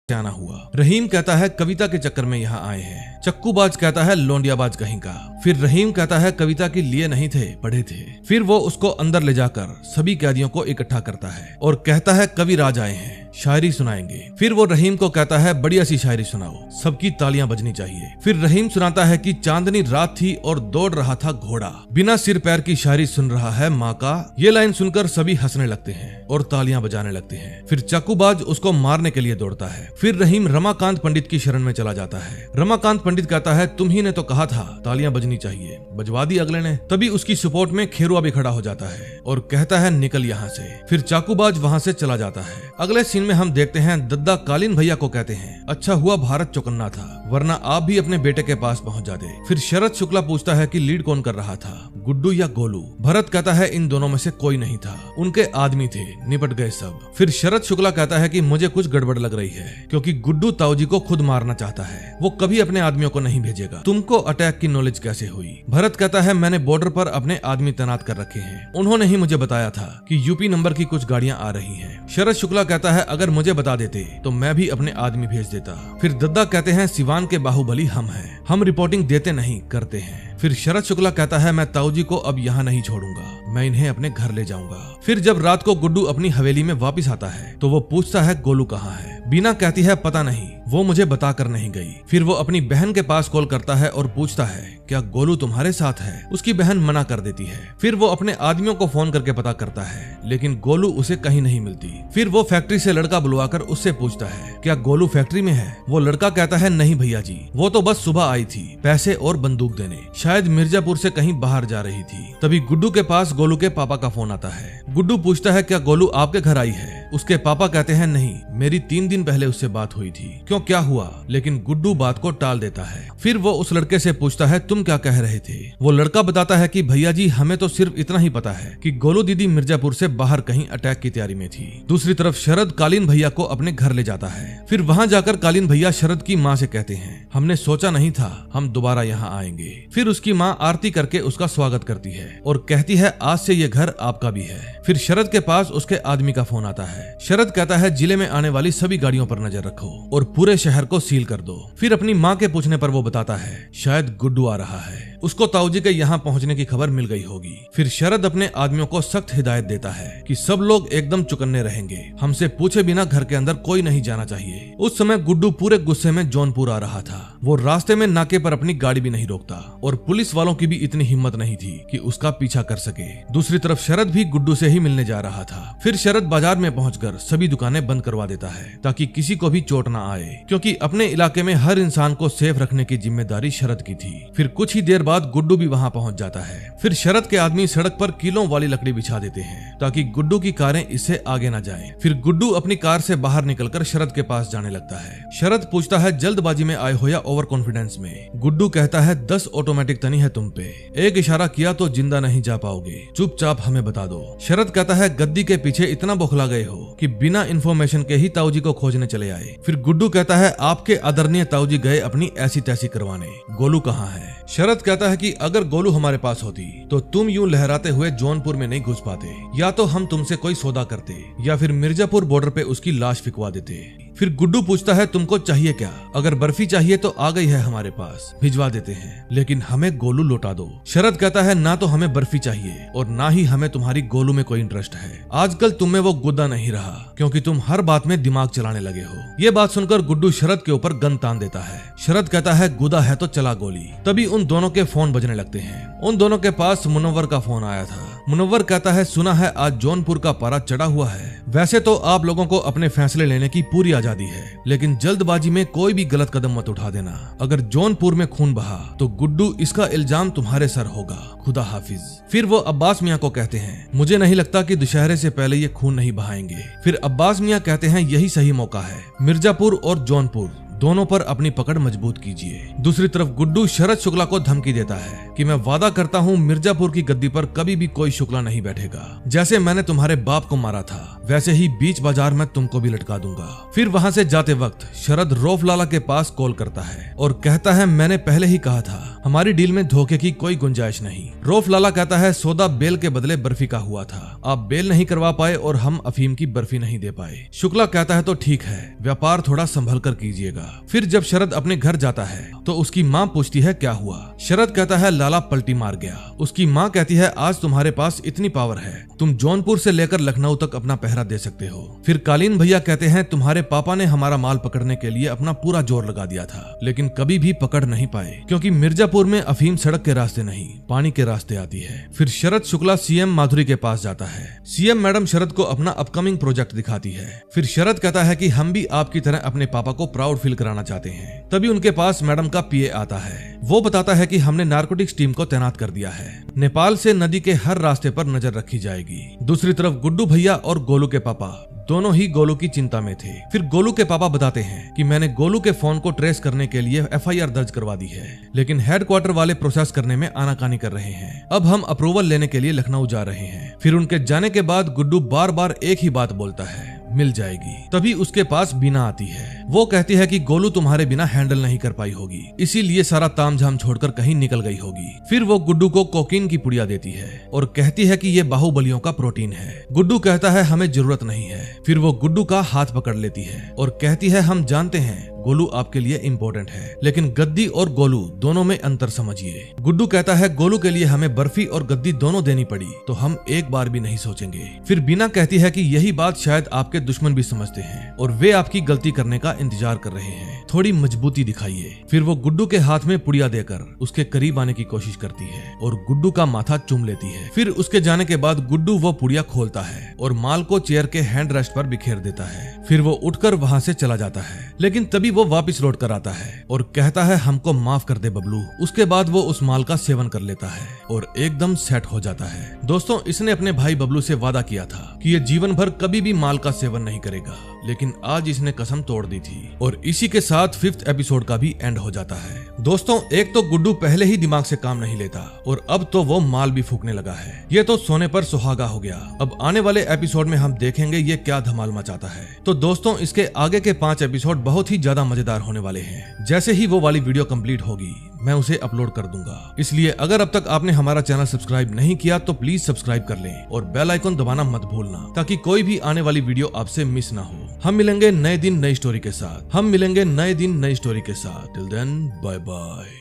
S1: आना हुआ। रहीम कहता है कविता के चक्कर में यहाँ आए हैं। चक्कूबाज कहता है लोंडियाबाज कहीं का। फिर रहीम कहता है कविता के लिए नहीं थे, पढ़े थे। फिर वो उसको अंदर ले जाकर सभी कैदियों को इकट्ठा करता है और कहता है कवि राज आए हैं, शायरी सुनाएंगे। फिर वो रहीम को कहता है बढ़िया सी शायरी सुनाओ, सबकी तालियां बजनी चाहिए। फिर रहीम सुनाता है कि चांदनी रात थी और दौड़ रहा था घोड़ा, बिना सिर पैर की शायरी सुन रहा है माँ का। ये लाइन सुनकर सभी हंसने लगते हैं और तालियां बजाने लगते हैं। फिर चक्कूबाज उसको मारने के लिए दौड़ता है। फिर रहीम रमाकांत पंडित की शरण में चला जाता है। रमाकांत पंडित कहता है तुम ही ने तो कहा था तालियां बजनी चाहिए, बजवा दी अगले ने। तभी उसकी सपोर्ट में खेरुआ भी खड़ा हो जाता है और कहता है निकल यहाँ से। फिर चाकूबाज वहाँ से चला जाता है। अगले सीन में हम देखते हैं दद्दा कालीन भैया को कहते हैं अच्छा हुआ भारत चौकन्ना था, वरना आप भी अपने बेटे के पास पहुँच जाते। फिर शरद शुक्ला पूछता है कि लीड कौन कर रहा था, गुड्डू या गोलू। भरत कहता है इन दोनों में से कोई नहीं था, उनके आदमी थे, निपट गए सब। फिर शरद शुक्ला कहता है कि मुझे कुछ गड़बड़ लग रही है, क्योंकि गुड्डू ताऊजी को खुद मारना चाहता है, वो कभी अपने आदमियों को नहीं भेजेगा। तुमको अटैक की नॉलेज कैसे हुई? भरत कहता है मैंने बॉर्डर पर अपने आदमी तैनात कर रखे हैं, उन्होंने ही मुझे बताया था कि यूपी नंबर की कुछ गाड़ियां आ रही हैं। शरद शुक्ला कहता है अगर मुझे बता देते तो मैं भी अपने आदमी भेज देता। फिर दद्दा कहते हैं सिवान के बाहुबली हम हैं, हम रिपोर्टिंग देते नहीं करते हैं। फिर शरद शुक्ला कहता है मैं ताऊजी को अब यहाँ नहीं छोड़ूंगा, मैं इन्हें अपने घर ले जाऊंगा। फिर जब रात को गुड्डू अपनी हवेली में वापस आता है तो वो पूछता है गोलू कहाँ है। बीना कहती है पता नहीं, वो मुझे बताकर नहीं गई। फिर वो अपनी बहन के पास कॉल करता है और पूछता है क्या गोलू तुम्हारे साथ है? उसकी बहन मना कर देती है। फिर वो अपने आदमियों को फोन करके पता करता है, लेकिन गोलू उसे कहीं नहीं मिलती। फिर वो फैक्ट्री से लड़का बुलवाकर उससे पूछता है, क्या गोलू फैक्ट्री में है? वो लड़का कहता है, नहीं भैया जी, वो तो बस सुबह आई थी पैसे और बंदूक देने, शायद मिर्जापुर से कहीं बाहर जा रही थी। तभी गुड्डू के पास गोलू के पापा का फोन आता है। गुड्डू पूछता है, क्या गोलू आपके घर आई है? उसके पापा कहते हैं, नहीं, मेरी 3 दिन पहले उससे बात हुई थी। क्यों, क्या हुआ? लेकिन गुड्डू बात को टाल देता है। फिर वो उस लड़के से पूछता है, तुम क्या कह रहे थे? वो लड़का बताता है कि भैया जी, हमें तो सिर्फ इतना ही पता है कि गोलू दीदी मिर्जापुर से बाहर कहीं अटैक की तैयारी में थी। दूसरी तरफ शरद कालीन भैया को अपने घर ले जाता है। फिर वहाँ जाकर कालीन भैया शरद की माँ से कहते हैं, हमने सोचा नहीं था हम दोबारा यहाँ आएंगे। फिर उसकी माँ आरती करके उसका स्वागत करती है और कहती है, आज से ये घर आपका भी है। फिर शरद के पास उसके आदमी का फोन आता है। शरद कहता है, जिले में आने वाली सभी गाड़ियों पर नजर रखो और पूरे शहर को सील कर दो। फिर अपनी माँ के पूछने पर वो बताता है, शायद गुड्डू आ रहा है, उसको ताऊजी के यहाँ पहुँचने की खबर मिल गई होगी। फिर शरद अपने आदमियों को सख्त हिदायत देता है कि सब लोग एकदम चुकन्ने रहेंगे, हमसे पूछे बिना घर के अंदर कोई नहीं जाना चाहिए। उस समय गुड्डू पूरे गुस्से में जौनपुर आ रहा था। वो रास्ते में नाके पर अपनी गाड़ी भी नहीं रोकता और पुलिस वालों की भी इतनी हिम्मत नहीं थी कि उसका पीछा कर सके। दूसरी तरफ शरद भी गुड्डू से ही मिलने जा रहा था। फिर शरद बाजार में पहुंचकर सभी दुकानें बंद करवा देता है ताकि किसी को भी चोट ना आए, क्योंकि अपने इलाके में हर इंसान को सेफ रखने की जिम्मेदारी शरद की थी। फिर कुछ ही देर बाद गुड्डू भी वहां पहुंच जाता है। फिर शरद के आदमी सड़क पर कीलों वाली लकड़ी बिछा देते हैं ताकि गुड्डू की कारें इससे आगे न जाएं। फिर गुड्डू अपनी कार से बाहर निकलकर शरद के पास जाने लगता है। शरद पूछता है, जल्दबाजी में आए हो या ओवर कॉन्फिडेंस में? गुड्डू कहता है, 10 ऑटोमेटिक तनी है तुम पे, एक इशारा किया तो जिंदा नहीं जा पाओगे, चुपचाप हमें बता दो। शरद कहता है, गद्दी के पीछे इतना बौखला गए हो कि बिना इन्फॉर्मेशन के ही ताऊजी को खोजने चले आए। फिर गुड्डू कहता है, आपके आदरणीय ताऊजी गए अपनी ऐसी तैसी करवाने, गोलू कहाँ है? शरद कहता है कि अगर गोलू हमारे पास होती तो तुम यूं लहराते हुए जौनपुर में नहीं घुस पाते, या तो हम तुमसे कोई सौदा करते या फिर मिर्जापुर बॉर्डर पे उसकी लाश फिकवा देते। फिर गुड्डू पूछता है, तुमको चाहिए क्या? अगर बर्फी चाहिए तो आ गई है हमारे पास, भिजवा देते हैं, लेकिन हमें गोलू लौटा दो। शरद कहता है, ना तो हमें बर्फी चाहिए और ना ही हमें तुम्हारी गोलू में कोई इंटरेस्ट है। आजकल तुम में वो गुद्दा नहीं रहा क्योंकि तुम हर बात में दिमाग चलाने लगे हो। ये बात सुनकर गुड्डू शरद के ऊपर गन तान देता है। शरद कहता है, गुदा है तो चला गोली। तभी उन दोनों के फोन बजने लगते हैं। उन दोनों के पास मुनव्वर का फोन आया था। मुनव्वर कहता है, सुना है आज जौनपुर का पारा चढ़ा हुआ है। वैसे तो आप लोगों को अपने फैसले लेने की पूरी आजादी है, लेकिन जल्दबाजी में कोई भी गलत कदम मत उठा देना। अगर जौनपुर में खून बहा तो गुड्डू इसका इल्जाम तुम्हारे सर होगा। खुदा हाफिज। फिर वो अब्बास मियाँ को कहते हैं, मुझे नहीं लगता कि दुशहरे से पहले ये खून नहीं बहाएंगे। फिर अब्बास मियाँ कहते हैं, यही सही मौका है, मिर्जापुर और जौनपुर दोनों पर अपनी पकड़ मजबूत कीजिए। दूसरी तरफ गुड्डू शरद शुक्ला को धमकी देता है कि मैं वादा करता हूँ मिर्जापुर की गद्दी पर कभी भी कोई शुक्ला नहीं बैठेगा। जैसे मैंने तुम्हारे बाप को मारा था वैसे ही बीच बाजार में तुमको भी लटका दूंगा। फिर वहाँ से जाते वक्त शरद रौफ लाला के पास कॉल करता है और कहता है, मैंने पहले ही कहा था हमारी डील में धोखे की कोई गुंजाइश नहीं। रौफ लाला कहता है, सौदा बेल के बदले बर्फी का हुआ था, आप बेल नहीं करवा पाए और हम अफीम की बर्फी नहीं दे पाए। शुक्ला कहता है, तो ठीक है, व्यापार थोड़ा संभल कर कीजिएगा। फिर जब शरद अपने घर जाता है तो उसकी माँ पूछती है, क्या हुआ? शरद कहता है, लाला पलटी मार गया। उसकी माँ कहती है, आज तुम्हारे पास इतनी पावर है, तुम जौनपुर से लेकर लखनऊ तक अपना पहरा दे सकते हो। फिर कालीन भैया कहते हैं, तुम्हारे पापा ने हमारा माल पकड़ने के लिए अपना पूरा जोर लगा दिया था, लेकिन कभी भी पकड़ नहीं पाए, क्योंकि मिर्जापुर में अफीम सड़क के रास्ते नहीं पानी के रास्ते आती है। फिर शरद शुक्ला सीएम माधुरी के पास जाता है। सीएम मैडम शरद को अपना अपकमिंग प्रोजेक्ट दिखाती है। फिर शरद कहता है कि हम भी आपकी तरह अपने पापा को प्राउड फील कराना चाहते हैं। तभी उनके पास मैडम का पीए आता है। वो बताता है कि हमने नारकोटिक्स टीम को तैनात कर दिया है, नेपाल से नदी के हर रास्ते पर नजर रखी जाएगी। दूसरी तरफ गुड्डू भैया और गोलू के पापा दोनों ही गोलू की चिंता में थे। फिर गोलू के पापा बताते हैं कि मैंने गोलू के फोन को ट्रेस करने के लिए एफआईआर दर्ज करवा दी है, लेकिन हेडक्वार्टर वाले प्रोसेस करने में आनाकानी कर रहे हैं। अब हम अप्रूवल लेने के लिए लखनऊ जा रहे हैं। फिर उनके जाने के बाद गुड्डू बार बार एक ही बात बोलता है, मिल जाएगी। तभी उसके पास बीना आती है। वो कहती है कि गोलू तुम्हारे बिना हैंडल नहीं कर पाई होगी, इसीलिए सारा तामझाम छोड़कर कहीं निकल गई होगी। फिर वो गुड्डू को कोकीन की पुड़िया देती है और कहती है कि ये बाहुबलियों का प्रोटीन है। गुड्डू कहता है, हमें जरूरत नहीं है। फिर वो गुड्डू का हाथ पकड़ लेती है और कहती है, हम जानते हैं गोलू आपके लिए इम्पोर्टेंट है, लेकिन गद्दी और गोलू दोनों में अंतर समझिए। गुड्डू कहता है गोलू के लिए हमें बर्फी और गद्दी दोनों देनी पड़ी तो हम एक बार भी नहीं सोचेंगे। फिर बीना कहती है कि यही बात शायद आपके दुश्मन भी समझते हैं और वे आपकी गलती करने का इंतजार कर रहे हैं, थोड़ी मजबूती दिखाइए। फिर वो गुड्डू के हाथ में पुड़िया देकर उसके करीब आने की कोशिश करती है और गुड्डू का माथा चूम लेती है। फिर उसके जाने के बाद गुड्डू वो पुड़िया खोलता है और माल को चेयर के हैंड रेस्ट पर बिखेर देता है। फिर वो उठकर वहाँ से चला जाता है, लेकिन तभी वो वापस लौट कर आता है और कहता है हमको माफ कर दे बबलू। उसके बाद वो उस माल का सेवन कर लेता है और एकदम सेट हो जाता है। दोस्तों, इसने अपने भाई बबलू से वादा किया था कि ये जीवन भर कभी भी माल का सेवन नहीं करेगा, लेकिन आज इसने कसम तोड़ दी थी और इसी के साथ 5th एपिसोड का भी एंड हो जाता है। दोस्तों, एक तो गुड्डू पहले ही दिमाग से काम नहीं लेता और अब तो वो माल भी फूकने लगा है। ये तो सोने पर सुहागा हो गया। अब आने वाले एपिसोड में हम देखेंगे ये क्या धमाल मचाता है। तो दोस्तों, इसके आगे के 5 एपिसोड बहुत ही ज्यादा मजेदार होने वाले हैं। जैसे ही वो वाली वीडियो कंप्लीट होगी मैं उसे अपलोड कर दूंगा। इसलिए अगर अब तक आपने हमारा चैनल सब्सक्राइब नहीं किया तो प्लीज सब्सक्राइब कर लें और बेल आइकन दबाना मत भूलना, ताकि कोई भी आने वाली वीडियो आपसे मिस ना हो। हम मिलेंगे नए दिन नई स्टोरी के साथ। Till then bye bye.